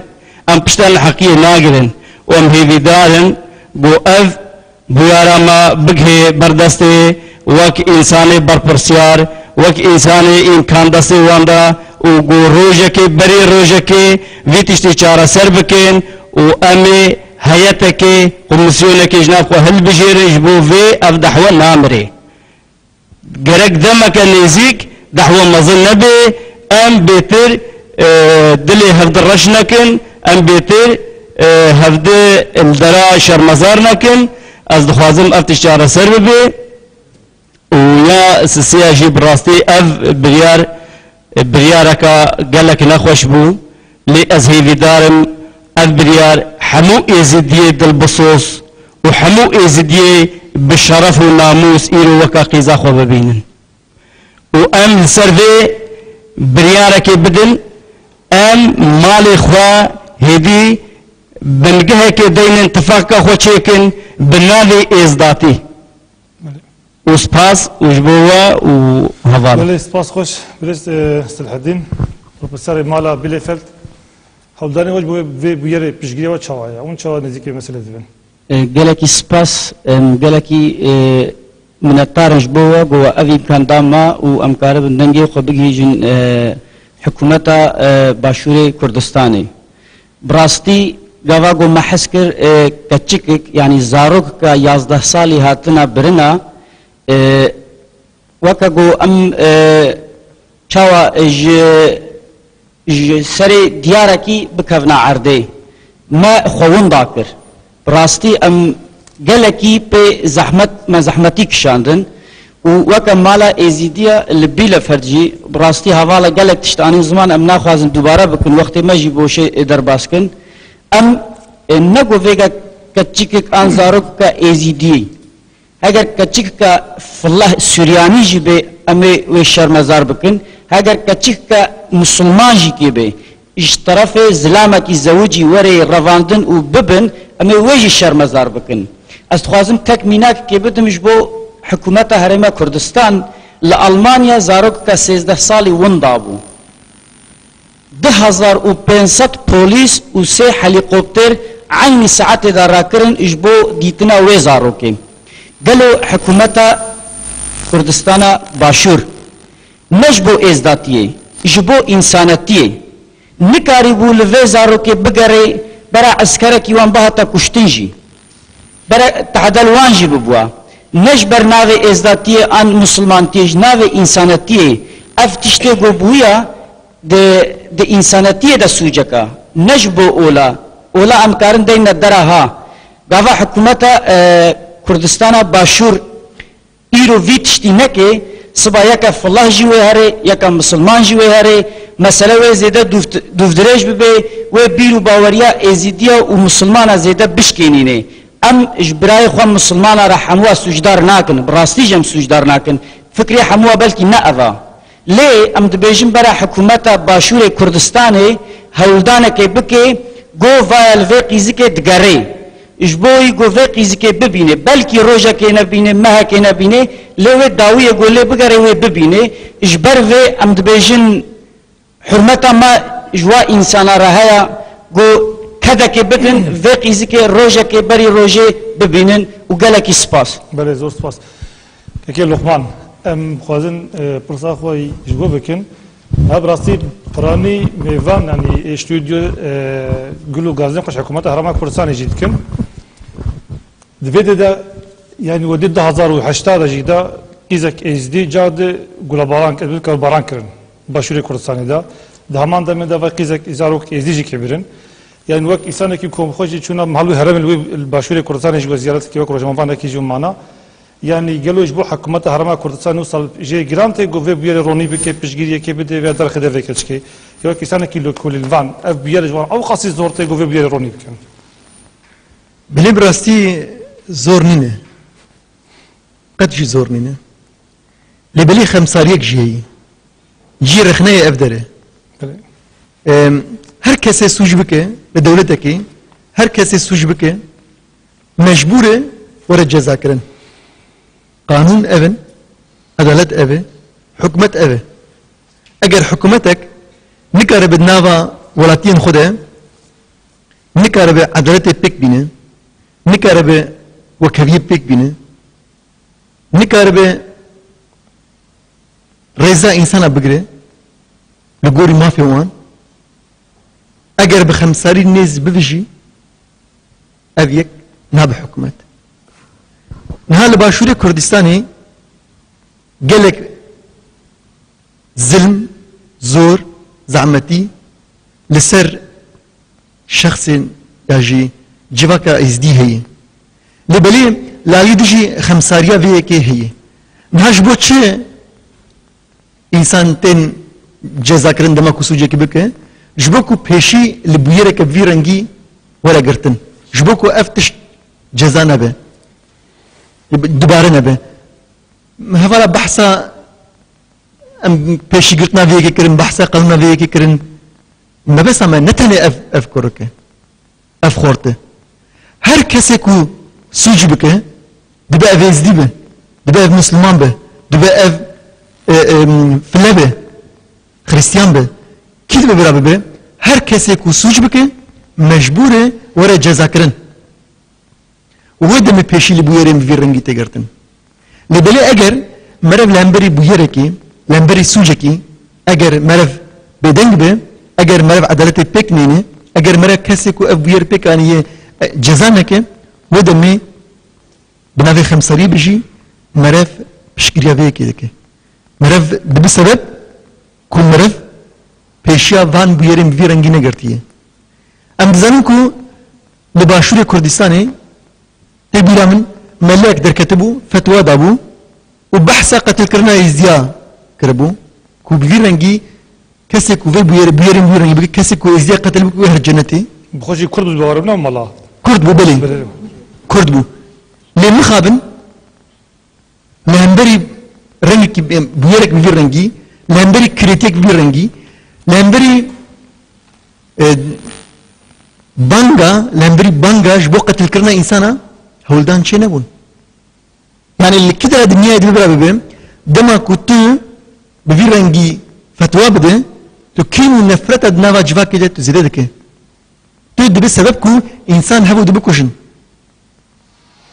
ام بشتا الحقية ناقرن وام هيفي دارن بو اف بويارما بقهي بردستي وك انساني برپرسيار وك انساني امكان دستي واندا وقو روجكي بري روجكي ويتشتي چارا سر بكن وامي هيئتك كوميسيونك جناب خو هل بجيرج بو في اف دحوه نامري جرك دمك نيزيك دحوه مظن نبي ام بيتر دلي هفد الرشنكن ام بيتر هفد الدرا شرمزارنكن از دخوازم اف تشاره سر بي ويا سياجي براستي اف برياركا قالك نخوش بو لي ازهي في دارم البريار حمو ازديه بالبصوص وحمو ازديه بالشرف والناموس ايرو وكا قيزا خو ببينن وام سرفي بريارك بدن ام مالي خوا هدي بنقهك دين اتفاق خو تشيكن بنادي ازداتي وسباس وجبوا وهفالا بله سپاس خوش برست صلاح الدين بروفيسور مالا بيليفلد حولدانی وجه بویره پیشگیری و چاوایا اون چاوا نزدیکی مسئله دیدن گلکی سپاس گلکی منتارج بوا جوا أبي كان داما وأمكار بندنجي خبيجي جن حكومة باشوري كردستاني براستي جوا جو محسكر كتشك يعني زاروك كا 11 سالي هاتنا برنا وەکەگۆ ئەم چاوە سەرێ دیارێکی بکەڤنە عەردەی ما خۆوندا کرد ڕاستی ئەم گەلێکی پێ زەحمەتی کشاندن و وەکە ماڵە ئێزیدیە لبی لە فەرجی ڕاستی هەواڵە گەلێک تشتانی زمان ئەم ناخوازن دووبارە بکن وەختێ مەژی بۆشێ دەرباسکن ئەم نەگۆڤێگە کەچیکێک ئان زارۆککە ئێزیدی ئەگەر کەچیککە فڵە سوریانیژی بێ ئەمێ وێ شەرمەزار بکن هەگەر کەچیککە مسلمانژی کێ بێ ئیش تەرەفێ زلامەکی زەوجی وەرێ ڕەواندن و ببن ئەمێ وێژی شەرمەزار بکن ئەس دخوازم تەک میناکێ بدمش بۆ حکوومەتە هەرێمە کوردستان لە ئەڵمانیا زارۆککە 13 ساڵی وندا بوو 2500 پۆلیس و 3 هەلیقۆپتێر عینی سەعاتێدا ڕاکردن ئیش بۆ دیتنە وێ زارۆکێ گەلو حکوومەتە کوردستانە باشوور نەش بۆ ئێزداتیە ji bo însanetiyê nikarî bû li vê zarokê bigere bera eskerekî wan bihata kuştin jî bera tehedel wan jî bibûwa ne ji ber navê êzdatiyê an musilmantiyê ji navê însanetiyê ev tiştê gobûya di însanetiyê de sûceka ne ji bo ola em karin deyne dera ha gava hikûmeta Kurdistana başûr îro vî tiştî neke سبا یکا فلاح جی وی هره یکا مسلمان جی وی هره مسئله وی زیده دوفدرش ببه وی بیرو باوریا ازیدیا و مسلمان زیده بشکینینه ام اجبرای خواه مسلمان را حموه سوجدار ناکن براستی جم سوجدار ناکن فکری حموه بلکی نه اوه لی ام دبیجن برا حکومت باشور کردستانه هولدانه که بکه گو وایل وی قیزی که دگره اجبوی گوه قیزی که ببینه بلکی روژا که نبینه مها که نبینه لوه داویه گوله بگره و ببینه اجبر و ام دبیجن حرمتا ما جوا انسان راهیا گو کده که بکن و قیزی که روژا که بری روژه ببینن و گله کی سپاس بله زور سپاس که لقمان ام خوازن پرسا خوی جوا بکن هب راستی پرانی میوان یعنی استودیو گلو گازن خوش حکومت هرما کردستان جدید کن دویده دا yani o 2008 jida izek ezdi cade gulabaran kirin başure Kurdistan'da daman da meda ve izek izarok ezdici kebirin yani vak insan ki komxoji çuna mahalu heremel başure Kurdistan'ı jigo ziyaret ki vak rojaman ki jumana yani geloj bu hükümet harama Kurdistan usal je grante gove bir roni bir ke pişgiriye ke bide ve dar khede ve keçke vak insan ki lokul van ev bir jwan au khasi zorte gove bir roni biken بلي براستي زورنينه قد جي زورنينه لبلي خمساريك جي رخناية أفدره هر كسي سوج بكه بدولتك هر كسي سوج بكه مجبورة ورا جزا كرن قانون أبن عدالت أبن حكومة أبن أجر حكومتك نكارب النافا ولاتين خده نكارب عدالت بيك بينه نكارب وكفيه بيك بينه نكارب رضا إنسان بقره لقوري ما في وان أجر بخمساري الناس بفجي أبيك ناب حكومة نهال باشوري كردستاني قالك ظلم زور زعمتي لسر شخص يجي جواكا ازدي هي لبلي لا يدجي خمساريا فيكي هي نهاج بوتشي انسان تن جزا کرن دما کوسوجه کی بکه جبوکو پیشی لبویره که ویرنگی ولا گرتن جبوکو افتش جزا نبه دوباره نبه هفالا بحثا ام پیشی گرتنا ویگی کرن بحثا قلنا ویگی کرن ما بس اما نتنه اف کرکه اف خورته هر کسی کو سوج بکه دبه اف ازدی به دبه اف مسلمان به دبه اف فلبه خريستيان به كيف ببرا به هر كسي كو سوج بكه مجبوره ورا جزا كرن ودم بيشي لي بويرم في رنگي تگرتن لبلي اگر مرف لامبري بويركي لامبري سوجكي اگر مرف بدنگ به اگر مرف عدالت بك نينه اگر مرف كسي كو بوير بك اني جزا نكه ودم بنافي خمسري بيجي مرف پشتگیری وی کی دکه مرف دب سبب کو مرف پیشیا وان بیریم وی رنگی نگرتیه ام زنم کو لباشور کردستانی تبیرا من ملاك در كتبو فتوى دابو وبحث قتل كرنا ازديا كربو كو بغير رنجي كسك وفي بير رنجي كسك ازديا قتل بو هر جنتي بخوشي كرد بواربنا مالا كرد بو بلي كرد بو لي مخابن لهمبري رنجي بيرك بغير رنجي لهمبري كريتيك بغير رنجي لهمبري بانجا لهمبري بانجا جبو قتل كرنا انسانا هولدان چه نبون يعني اللي كده الدنيا دي بقى بهم دما كنت بفي رنجي فتوى بده تو كيم نفرت ادنا جوا كده تزيد دك تو ده بسبب كو انسان هبو ده بكوشن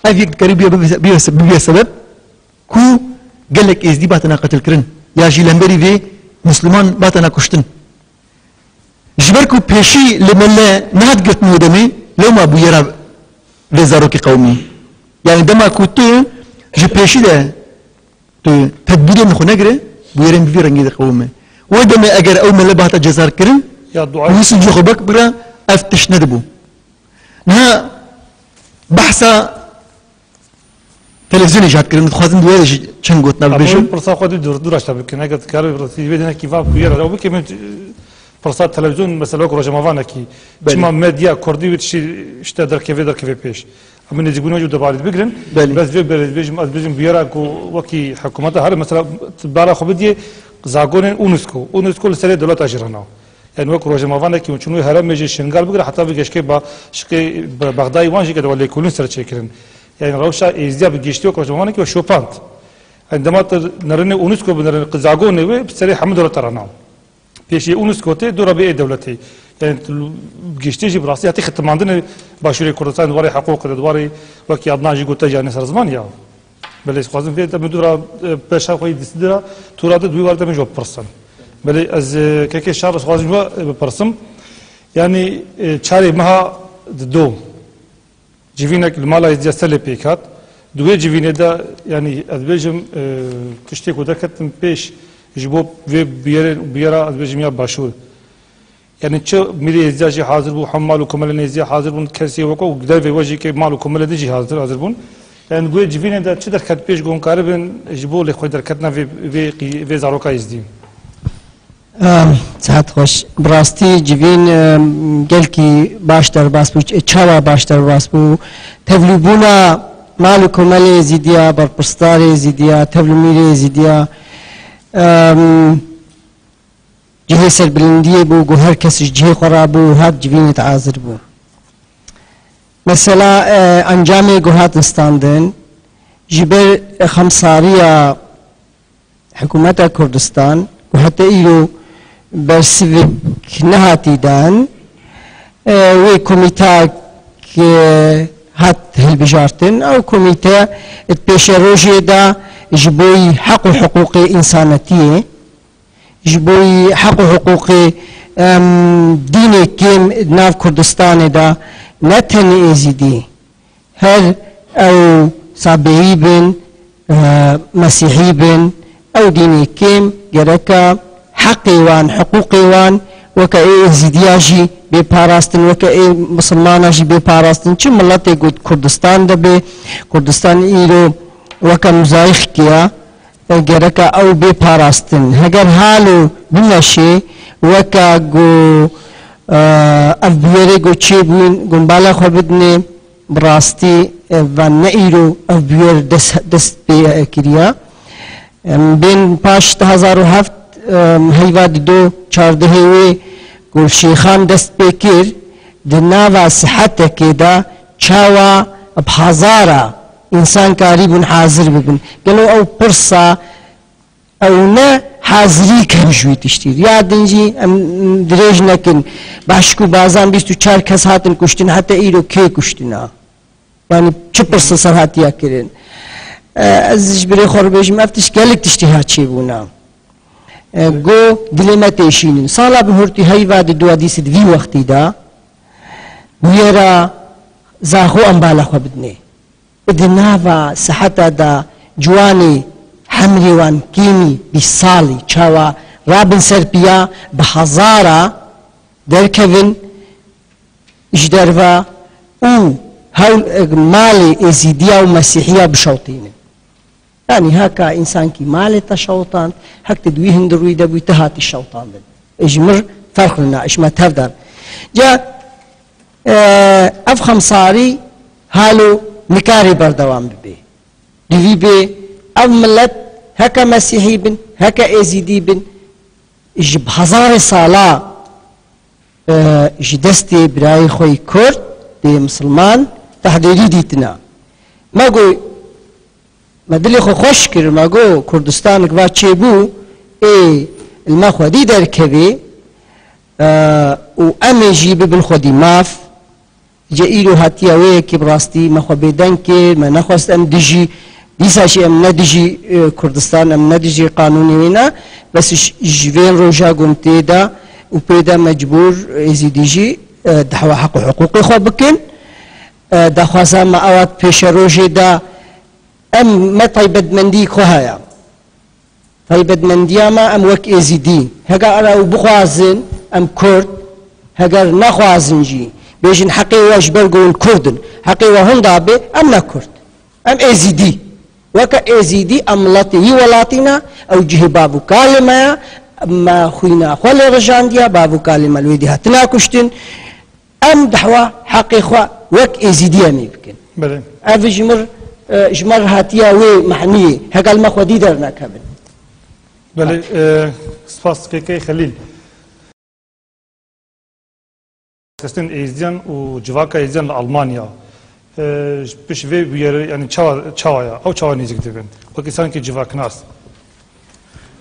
هاي قريب بي سبب كو قال لك از دي باتنا قتل كرن يا جي لمبري في مسلمان باتنا كشتن جبركو بيشي لملا نهد قلت مودمي لو ما ابو يرى وزاروكي قومي يعني دما كنت جي بيشي ده تدبير من خناجره بيرم في رنجي ده قومي ودما اجر او ملا بهتا جزار كرن يا دعاء ويسن جو خبك برا افتش ندبو نها بحثا تلفزيون جات كرن خوازن دوار چنگوتنا بيشو برسا خودي دور اشتا بكن اگر كارو برسي بدنا كيفا كويرا او بكم برسا تلفزيون مثلا روجا مافانا كي چما ميديا كردي وتشي اشتا دركيفي بيش من يجيبون جو دبارد بقرن بس في بيجم بيرا وكي حكومتها هر مثلا بارا خبدي زاغون اونسكو لسري دولت اجرنا يعني وك روجا مافانا كي چنو هرم ميجي شنغال بقرا حتى بيجشكي با شقي بغداد وانجي كده ولا يكونون سر چيكرن يعني روشا ازديا بيجشتو روجا مافانا كي شوبانت عندما نرن اونسكو بنرن زاغون بسري حمد الله ترانا بيشي اونسكو تي دورا بي دولتي يعني جيشتيجي براسي هاتي ختماندن باشوري كردستان دواري حقوق دواري وكي ادناجي قلت جاني سرزمان يا بل خوازم في تمدورا باشا خوي دسدرا تورا دوي وارد من جو برسن بل از كيكي شهر خوازم برسم يعني چاري مها دو جيفينك المالا يزيا سلي بيكات دوي جيفينه دا يعني ادبجم كشتي كودكتم بيش جبو في بيرا ادبجم يا باشور يعني شو ميري ازدياجي حاضر بو حمال وكمل نزيا حاضر بون كرسي وكو قدر في وجهي كي مال وكمل دجي حاضر بون يعني قوي جيفين دا تشدر كات بيش قون قاربن جبو لي خوي دركتنا في زاروكا يزدي ساعت خوش براستي جيفين قالكي باشتر باس بو تشاوا باشتر باس بو تفلبونا مال وكمل زيديا بربستاري زيديا تفلميري زيديا جهه سربلندیه بو گو هر کسی جهه خورا بو هات جوین تعاذر بو مثلا انجام گوهات استاندن جبر خمساریا حکومت کردستان گوهات ایرو برسیوک نهاتی دان و کمیته که هات هل بجارتن او کمیته اتپیش روژه دا جبوی حق و حقوق انسانتیه جبوي حق حقوق ديني كيم ناف كردستان دا نتني ازيدي هل او صابئي بن مسيحي بن او ديني كيم جركا حقي وان حقوقي وان وكا ازيدياجي بپاراستن وكا مسلماناجي بپاراستن چه ملت قد كردستان دا بي كردستان ايرو وكا مزايخ كيا گرکا او بی پاراستن هگر حالو بنشی وکا گو افبیره گو چی بین گنبالا خو بدنه براستی و نئیرو افبیر دست بی کریا بین پاش 2007 هیواد دو 14 گل شیخان دست بی کر دناوا صحت که دا چاوا بهزارا انسان قريب حاضر ببن قالوا او برصة او نا حاضري كم شوي تشتير يا دنجي دريج لكن باشكو بازان بيستو چار كس هاتن كشتن حتى ايرو كي كشتنا يعني چه برصة سر هاتيا كرين ازش بري خور بيجم افتش قالك تشتي هاتشي بونا گو دلما تيشينين صالا بهورتي هايوا دو حديث دي وقتي دا ويرا زاخو امبالا خو بدني ادناوا صحتا دا جواني حملی وان کینی بی سالی چاوا رابن سرپیا به هزارا درکوین اجدروا او هول مالي ازيديا ومسيحيه بشوطين يعني هكا انسان كي مالي تشوطان هك تدوي هندروي دبي تهات الشوطان اجمر فرق لنا ايش ما تفضل جا افخم صاري هالو نكاري بردوام بي دي بي او ملت هكا مسيحي بن هكا ازيدي بن اج بهزار صالا اج دستي براي خوي كرد دي مسلمان تحضيري ديتنا ما قوي ما دلي خو خوش كر ما قو كردستان كبا تشيبو اي المخوة دي دركبي و امي جيب بالخودي ماف جائلو هاتيا ويكي براستي مخوة بيدنكي ما نخواست ام ديجي ديساشي ام ندجي كردستان ام ندجي قانوني وينا بس جوين روجا قمتي دا و بيدا مجبور ازي ديجي دحوا حق حقوقي خو بكن دخوازا ما اوات پیش روجي دا ام ما طيبد مندي خوهايا طيبد منديا ما ام وك ازيدين هكا انا بخوازن ام كرد هكا نخوازن جي بيجن حقي واجبر قول كردن حقي وهم دابي ام نا كرد ام ازيدي وكا ازيدي ام لاتي ولاتينا او جه بابو كالما ما خوينا خولي رجانديا بابو كالما الويدي هاتنا كشتن ام دحوا حقي خوا وك ازيديا ميبكن بله اف جمر هاتيا وي معنيه هكا المخوة دي درنا كابن بله سپاس كي خليل كستن ايزيان و جواكا ايزيان لألمانيا بشوي بير يعني چاوايا او چاوا نيزك دبن وكسان كي جواك ناس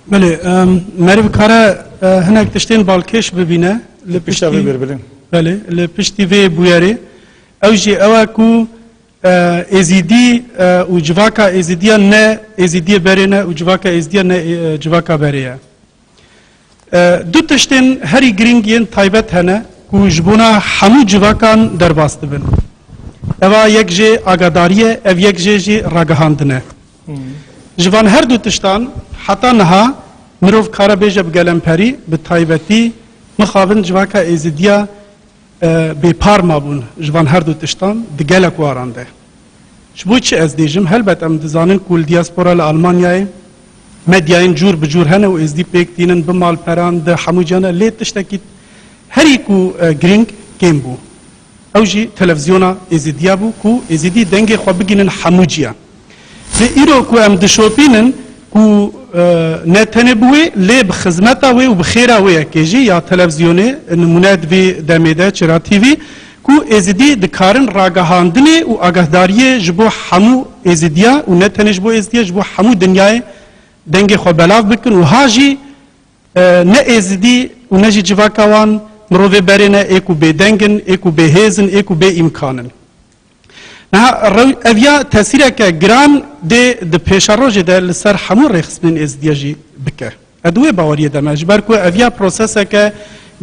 بله مريم كارا هناك تشتين بالكش ببينه بيشتاوي بيربلين بله لپشتي في بويري اوجي اواكو ازيدي و جواكا ازيديا نه ازيدي برينا و جواكا ازيديا نه جواكا بريا دو تشتين هري گرينگين تايبت هنه كو جبونا حمو جواكان درباست بن اوا يك جي آگاداريه او يك جي راگهاندنه جوان هر دو تشتان حتى نها مروف كارا بيجا بگلمپري بتايبتي مخابن جواكا ازيديا بپار مابون جوان هر دو تشتان دگلک وارانده شبو چه از دیجم هلبت ام دزانن کول دیاسپورا لألمانیای مدیاین جور بجور هنه و ازدی پیک دینن بمال پران ده حمو جانا لی تشتاکید هری کو گرینگ گیم بو او جی تلفزیونا ازدیا بو کو ازدی دنگ خوا بگینن حمو جیا لی ایرو کو ام دشوپینن کو نتنه بوی لی بخزمتا وی و بخیرا وی اکیجی یا تلفزیونه نموند وی دمیده چرا تیوی کو ازدی دکارن راگهاندنه و آگهداریه جبو حمو ازدیا و نتنه جبو ازدیا جبو حمو دنیای دنگ خو بلاف بکن و هاجی نه ازدی و نجی جواکوان مروه برینه ایکو به دنگن ایکو به هیزن ایکو به امکانن اویا تاثیر که گران ده پیشاروج ده لسر حمو رخصبن ازدیاجی بکه ادوه باوریه ده مجبر که اویا پروسسه که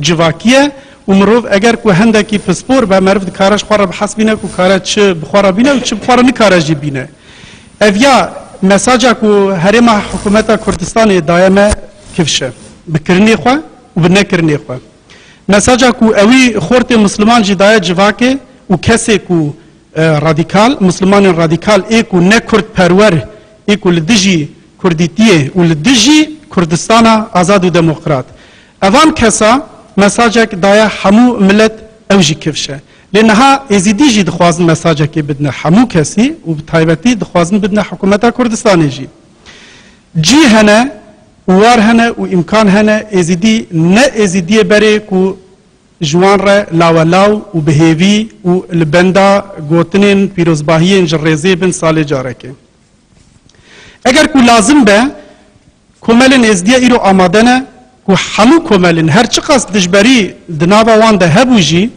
جواکیه و مروف اگر که هندکی پسپور به مرف کارش خواره بحث بینه که کاره چه بخواره بینه و چه بخواره نکاره جی بینه اویا مساجه که هرم حکومت کردستان دائمه کفشه بکرنی خواه و بنکرنی خواه مساجه که اوی خورت مسلمان جی دائه جواکه و کسی که رادیکال مسلمان رادیکال ایکو نه کرد پرور ایکو لدجی کردیتیه و لدجی کردستان آزاد و دموکرات اوان کسا مساجک دایا همو ملت اوجی کفشه لانها ازیدی جی دخوازن مساجک بدنا همو کسی و بتایبتی دخوازن بدنا حکومت کردستان جی هنه وار هنه و امکان هنه ازیدی نه ازیدی بره کو جوان را لاولاو و بهیوی و لبندا گوتنین پیروزباهیین جرزی بن سال جاره که اگر کو لازم به کمالن ازدیا ایرو آماده نه کو همو کمالن هر چی قاس دجبری دنابا وان ده هبوجی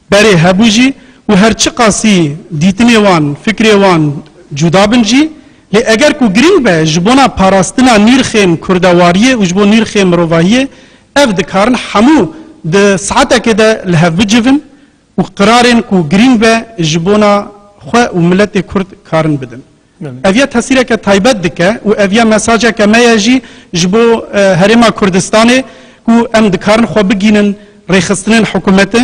بری هبوجی و هر چی قاسی دیتنی وان فکری وان جدا بنجی لی اگر کو گرینگ به جبونا پاراستنا نیرخیم کردواریه و جبون نیرخیم مروواهیه اف دکارن همو ده ساعته كده لها بجفن وقرارن كو جرين با جبونا خو وملت كرد كارن بدن اویا تاثیر که تایبت دکه و اویا مساجه که میاجی جبو هرما کردستان کو ام دکارن خو بگینن ریخستنین حکومته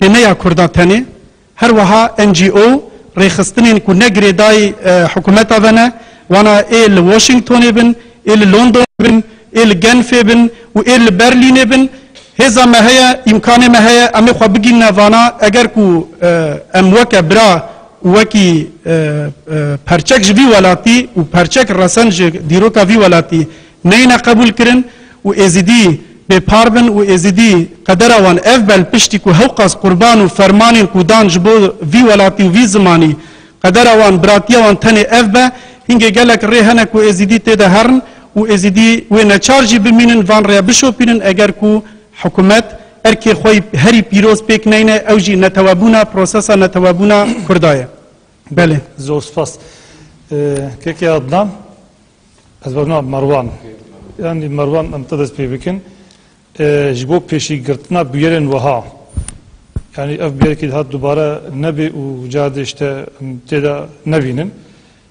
لنیا کرداتنه هر وها NGO ریخستنین کو نگری دای حکومتا بنا وانا ایل واشنگتون بن ایل لندن بن ایل جنف بن و ایل برلین بن هزا ما هي امكان ما هي ام خو بگین وانا اگر کو ام وک برا وکی پرچک جوی ولاتی و پرچک رسنج دیروکا وی ولاتی نینا قبول کرن و ازدی به پاربن و ازدی قدروان افبل پشتی کو حقاس قربان و فرمان کو دانج بو وی ولاتی و وی زمانی قدروان براتیوان تنی افبا هنگه گلک ریحنه کو ازدی تیده هرن و ازدی و نچارجی بمینن وان ریا بشوپینن اگر کو حکومت ارکی خوی هری پیروز پیک نینه اوجی نتوابونا پروسسا نتوابونا کردایه بله زور سپاس كيكي عدنان أزبرنا مروان يعني مروان امتدز بي بكن جبو بيشي قرتنا بيرن وها يعني اف بيركي هاد دوباره نبي وجاد اشتا تيدا نبينن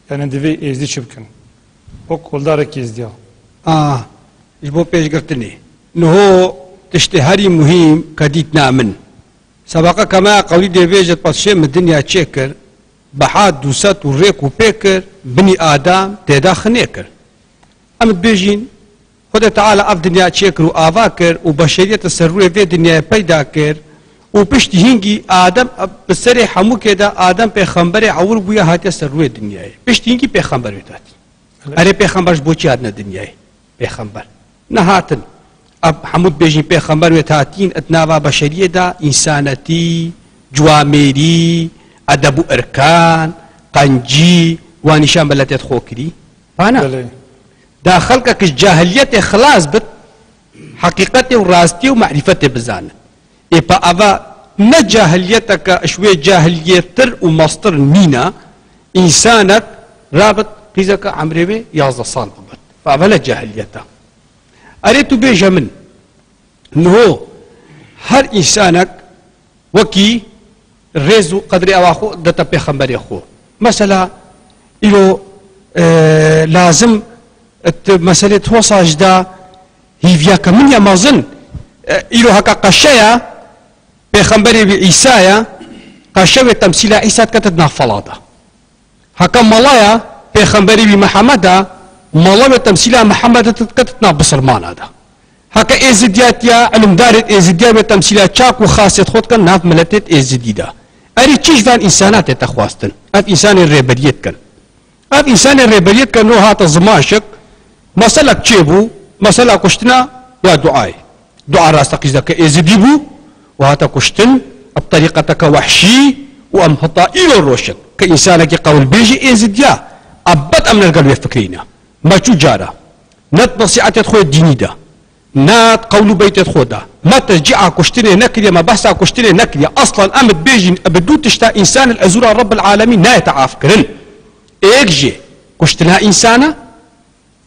يعني دفي ازدي شبكن وك ولدارك ازديا جبو بيش قرتني نهو تشتهري مهم كديتنا من سبق كما قولي ديفيجت بسشي من الدنيا تشيكر بحاد دوسات وريك وبيكر بني آدم تيدا خنيكر أمد بيجين خدا تعالى أف دنيا تشيكر وآفاكر وبشرية السروية في دنيا بيداكر وبشتي هنجي آدم بسري حمو كده آدم بيخمبري عور بويا هاتي السروية دنيا بشتي هنجي بيخمبر بتاتي أري بيخمبرش بوشي عدنا دنيا بيخمبر نهاتن أب حمود بيجين بيخمبر وتاتين اتنافا بشرية دا إنسانتي جواميري أدب أركان قنجي وانشان بلتت خوكري أنا داخلك الجاهلية خلاص بت حقيقتي وراستي ومعرفتي بزانة إبا أبا نجاهليتك شوية جاهلية تر ومصدر نينا إنسانك رابط قيزك عمري بي يازد صال ببت فأبا لا جاهليتك أريد بيجا من إنه هر إنسانك وكي ريزو قدري أواخو دتا بيخمبري أخو مثلا إلو لازم مسألة توصاج دا هيفياك من يمازن إلو هكا قشايا بيخمبري بعيسايا قشاوي تمثيل عيسى كتدنا فلادا هكا ملايا بيخمبري بمحمد ملايا تمثيل محمد كتدنا بصرمان هذا هكا إيزيدياتيا علم دارت إيزيديا بتمثيل تشاك وخاصية خود كان ناف ملتت إيزيديدا أريد تشيش فان إنسانات تخواستن أف إنسان الريبريت كان أف إنسان الريبريت كان نو هات الزماشك مسألة تشيبو مسألة كشتنا يا دعاء دعاء راستك إذا كإيزيديبو وهات كشتن بطريقتك وحشي وأم هطا إلى الروشك كإنسانك قول بيجي إيزيديا أبد أمن القلب يفكرينا ما شو جارة نت نصيحة تدخل الديني ده نات قول بيت خدا ما ترجع كشتني نكري ما بحث كشتني نكري اصلا امد بيجي بدو تشتا انسان الازور رب العالمين لا يتعافكرن ايجي كشتنها انسانه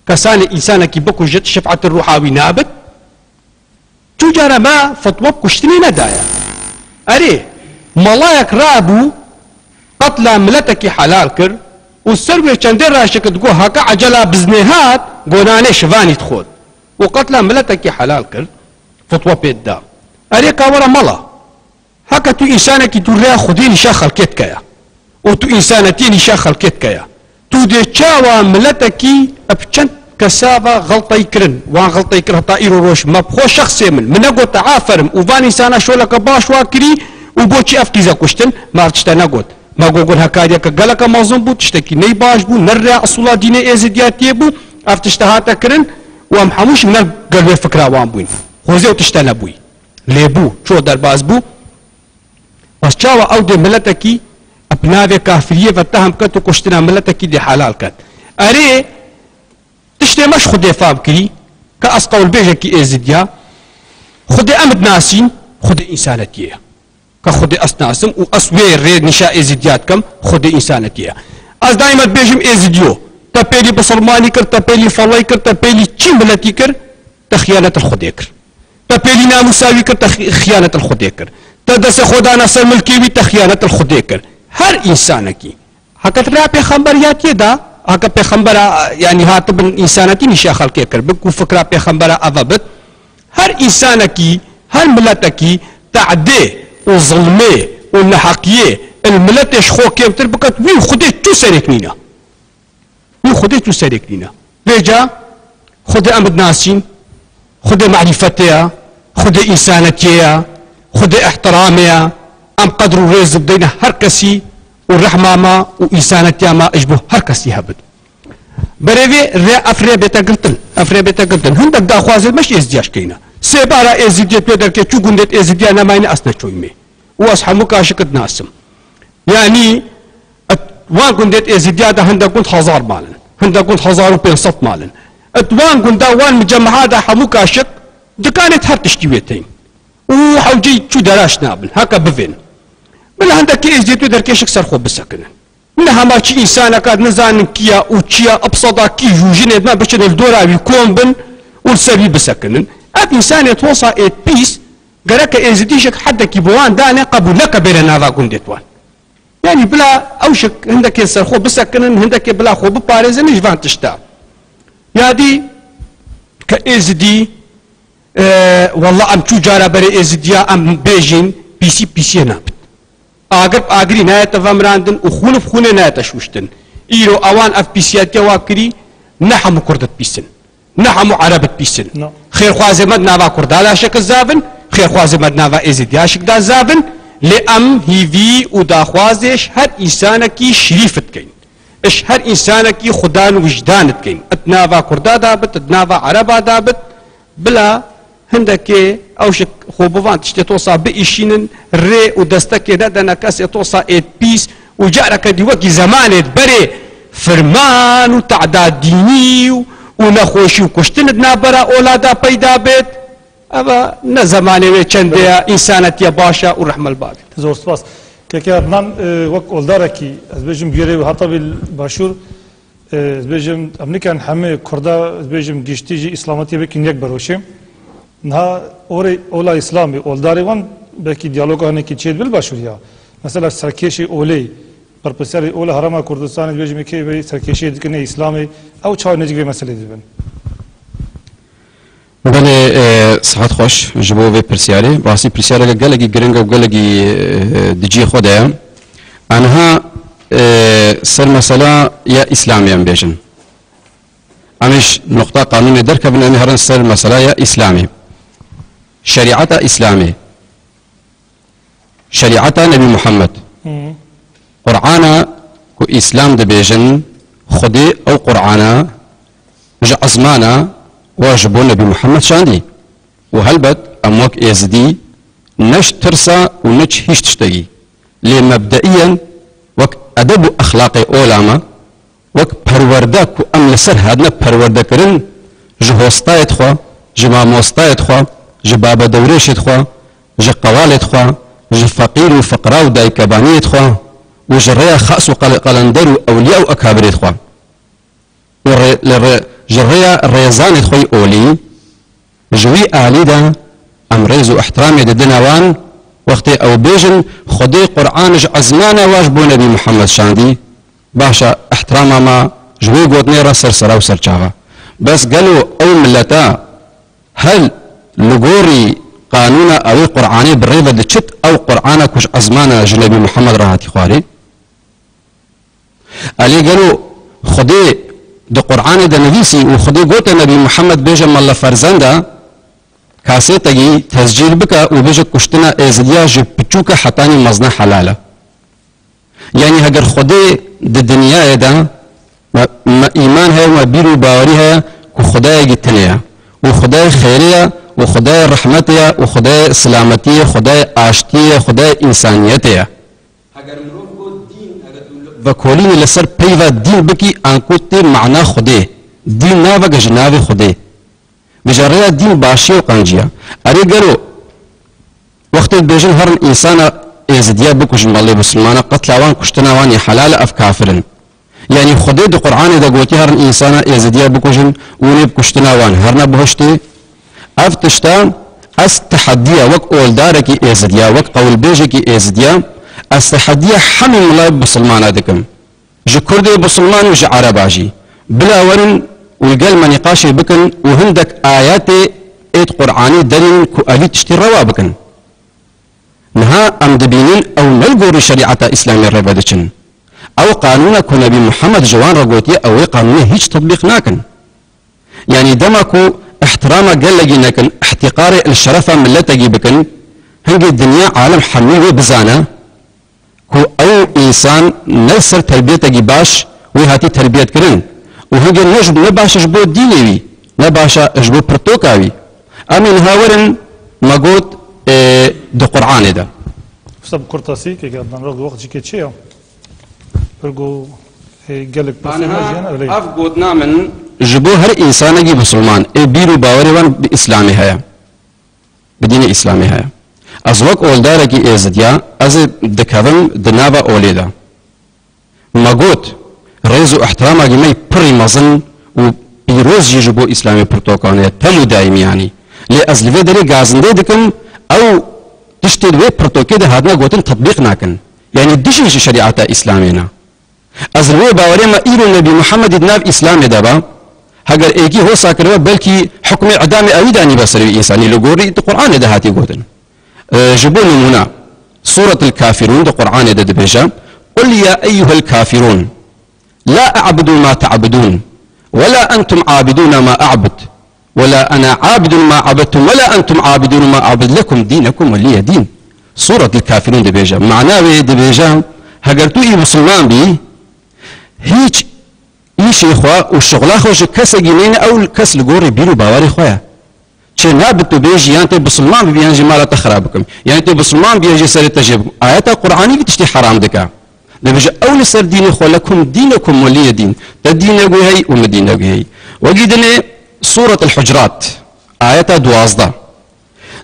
كسان انسانه كي بكو جت شفعه الروحاوي نابت تجار ما فتوى كشتني ندايا اري ملايك رابو قتل ملتك حلال كر والسروي چندر راشك تقول هكا عجله بزنيهات قوناني شفاني تخود وقتل ملتك حلال كر فتوى بيت دا أريكا ورا ملا هكا تو إنسانك توريا خدين شاخل كيتكايا وتو إنسانتين شاخل كيتكايا تو دي تشاوى ملتكي أبشنت كسابة غلطة يكرن وان غلطة يكره طائر روش ما بخو شخص من أقو تعافرم وفان إنسانا شولك باش واكري وبوشي أفكيزا كشتن ما عرفتشتا نقول ما قول هكايا كقالك مازن بو تشتكي ني باش بو نرى أصولا ديني إيزيدياتي بو أفتشتهاتا كرن وام حموش من القلب فكرة وان بوين خوزي وتشتنا بوي ليبو شو درباز بو بس شاوى او دي ملتكي ابناء كافرية فتهم كتو كشتنا ملتكي دي حلال كت اري تشتي مش خدي فاب كري كأسقو البيجكي ازديا خدي امد ناسين خدي انسانتيه كخدي اسناسم واسوي الريد نشاء ازديات كم خدي انسانتيه از دايما بيجم ازديو تبيلي بصرماني كر تبيلي فلاي كر تبيلي تشي ملتي كر تخيانة الخدي كر تبيلي ناموساوي كر خيانة الخدي كر تدس خدا نصر ملكي تخيانة الخدي كر هر إنسانكي هكذا لا بيخمبريات يدا هكا بيخمبر يعني هاتب إنسانتي نشا خلق يكر بكو فكرة بيخمبر أضبط هر إنسانكي هر ملتكي تعدي وظلمي والنحقية الملت يشخو كيمتر بكت وي خدي تو سريكنينا وي خدي تو سريكنينا بيجا خدي أمد ناسين خدي معرفتها خدي إنسانتها خدي احترامها أم قدر رزق بدينا هر كسي والرحمة ما وإنسانتها ما إجبه هر كسي هبد بريفي ريا أفريا بيتا قلتن هندك دا خوازل مش إزدياش كينا سيبارا إزديات بيدر كي چو قندت إزديا نماين أسنا چويمي وأصحى مكاشكت ناسم يعني وان قندت إزديا دا هندك قلت 1000 مالن هندك قلت 1500 مالن اتوان قندا وان مجمع هذا حموكاشك دكانت هر تشتيوتين وحوجي شو دراش نابل هكا بفين من عندك إزديتو دركيشك سرخو بسكن منها ما شي إنسان كاد نزان كيا وشيا أبسطا كي يوجين ما بشن الدورة بيكون بن والسبي بسكن أب إنسان يتوصى إيت بيس قرك إزديشك حتى كيبوان داني قبل لك بين هذا قندتوان يعني بلا أوشك عندك سرخو بسكن عندك بلا خو بباريز مش فان تشتا يادي كإزدي والله أم شو جارا بري إزديا أم بيجين بيسي نابت أقري نايت فامراندن وخون بخون نايت شوشتن إيرو أوان أف بيسيات كواكري نحمو كردت بيسن نحمو عربت بيسن خير خوازمت نافا كردالا شك الزابن خير خوازمت نافا إزديا شك دا زابن لأم هيفي ودا خوازش هر إنسانكي شريفت كين اش هر إنسانكي خدان وجدانت كين اتنافا كردا دابت اتنافا عربا دابت بلا هندكي اوشك خوبوان تشتي توصى بإشينن ري ودستكي دادنا كاسي توصى ايت بيس وجارك دي وكي زمانت بري فرمان وتعداد ديني ونخوشي وكشتن نابرا اولادا بيدا بيت ابا نزماني ويچنديا انسانتي باشا ورحمة الباقي زور سپاس که ادنان وقت اولداره کی از بیشم بیاره و حتی بیل باشور از بیشم امریکان همه کرده از بیشم گشتیجی اسلامتی بکن یک بروشیم نه اولا اسلامی اولداره وان بکی دیالوگا هنه کی چید بیل باشوریا مثلا سرکشی اولی پرپسر اولا حرم کردستان از بیشم که بی سرکشی دکنه اسلامی او چای نجگی مسئله دیبن بله صحت خوش جبو في برسيالي راسي برسيالي قلقي قرنقا وقلقي دجي خدايا أنها سر مسألة يا إسلامي بيجن أمش نقطة قانونية دركة بن أنها هرن سر مسألة يا إسلامي شريعة إسلامي شريعة نبي محمد قرآن كو إسلام دبيجن خدي أو قرآن جا أزمانا واجبو نبي محمد شاندي وهلبت أموك إزدي نش ترسى ونش هيش تشتغي لي مبدئيا وك أدب أخلاقي أولاما وك پروردك أم لسر هادنا پروردك رن جهوستايت خوا جماموستايت خوا جبابا دوريشت خوا جقوالت خوا جفقير وفقراو دايكبانيت خوا وجريا خاص قلندر أولياء أكابريت خوا جريا ريزان خوي أولي جوي آليدا أمريز واحترامي ددنوان وقت أو بيجن خدي قرآن عزمانا واجبو نبي محمد شاندي باشا احتراما ما جوي قوتني رسر سرا وسر چاوا بس قالوا أو ملتا هل لغوري قانون أو قرآني بالريضة دچت أو قرآن كش عزمانا جنبي محمد راهاتي خواري ألي قالوا خدي ده قرآن ده نویسی و خدای گوته نبی محمد بیجه مالا فرزنده کاسه تگی تسجیل بکا و بیجه کشتنا ازدیا جو پچوکا حتانی مزنا حلاله یعنی اگر خدای ده دنیا ده ما ایمان ہے و بیرو باوری ہے که خدای گتنیا و خدای خیریه و خدای رحمتیه و خدای سلامتیه خدای آشتیه خدای انسانیتیه و کولین لسر پیوا دین بکی انکوتی معنا خوده دین نا و جناب خوده بجریا دین باشی و قنجیا اری گلو وقت بیجن هر انسان ازدیا بکوش مالی مسلمان قتل وان کشتنا وان حلال اف کافرن یعنی خوده دو قرآن دا گوتی هر انسان ازدیا بکوشن ونی کشتنا وان هر نبهشتی اف تشتا اس تحدیا وک اولدار کی ازدیا وک قول بیجی کی ازدیا التحدية حمل الله بسلمان هذاكم جي كردي بسلمان وجي عرباجي بلا ورن والقل ما نقاشي بكن وهندك آيات ايت قرآني دليل كو ألي تشتي روا بكن نها أم دبينين أو نلقور شريعة إسلامية ربادتشن أو قانون كو نبي محمد جوان رقوتي أو قانون هيج تطبيق ناكن يعني دمكو احترام قال لجي ناكن احتقار الشرفة ملتجي بكن هنجي الدنيا عالم حميوي بزانا كو أو إنسان نسر تربيته باش وهاتي تربية كرن وهنجي نجب نباش جبو دينيوي نباش جبو برتوكاوي أمين هاورن مقود دو قرآن ده سب كرتاسي كي قدنا رغ وقت جي كتشيا برغو قالك أنا أفقد نامن جبو هر إنسان جي بسلمان بيرو باوري وان بإسلامي هيا بدين إسلامي هيا أزوك أولدارة كي إزديا أز دكاذن دنابا أوليدا مقود ريزو احترامه جي مي بري مزن وبيروز يجبو إسلامي برتوكانية تمو دائم يعني لأزلفي داري غازن ديكم أو تشتد وي برتوكي ده هادنا قوتن تطبيق ناكن يعني دشيش شريعة إسلامينا أزلوي باوري ما إيرو النبي محمد دناب إسلامي دابا هاگر ايكي هو ساكروا بلكي حكم اعدام اويداني بسري انساني لغوري القران ده هاتي قوتن جبون هنا سورة الكافرون ده قرآن ده دبيجا قل يا أيها الكافرون لا أعبد ما تعبدون ولا أنتم عابدون ما أعبد ولا أنا عابد ما عبدتم ولا أنتم عابدون ما أعبد لكم دينكم ولي دين سورة الكافرون دبيجا معناه دبيجا هاگرتو اي مسلمان بي هيج ايش اخوا والشغلا خوش كس جنين او كس لغوري بيرو باوري خويا چه نابتو بيجي يعني تي بسلمان بيانجي مالا تخرابكم يعني تي بسلمان بيجي سر تجيب آيات قرآني بتشتي حرام دكا نبيجي اول سر ديني خو لكم دينكم ولي دين تدين هي ومدين هي وجدني سورة الحجرات آيات 12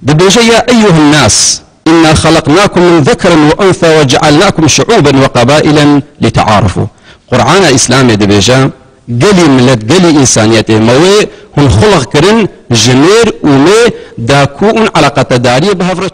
دبيجي يا أيها الناس إنا خلقناكم من ذكر وأنثى وجعلناكم شعوبا وقبائلا لتعارفوا قرآن إسلامي دبيجا قلي ملت قلي إنسانيته موي هن خلق كرن جمير ومي داكوون علاقة دارية بهفرة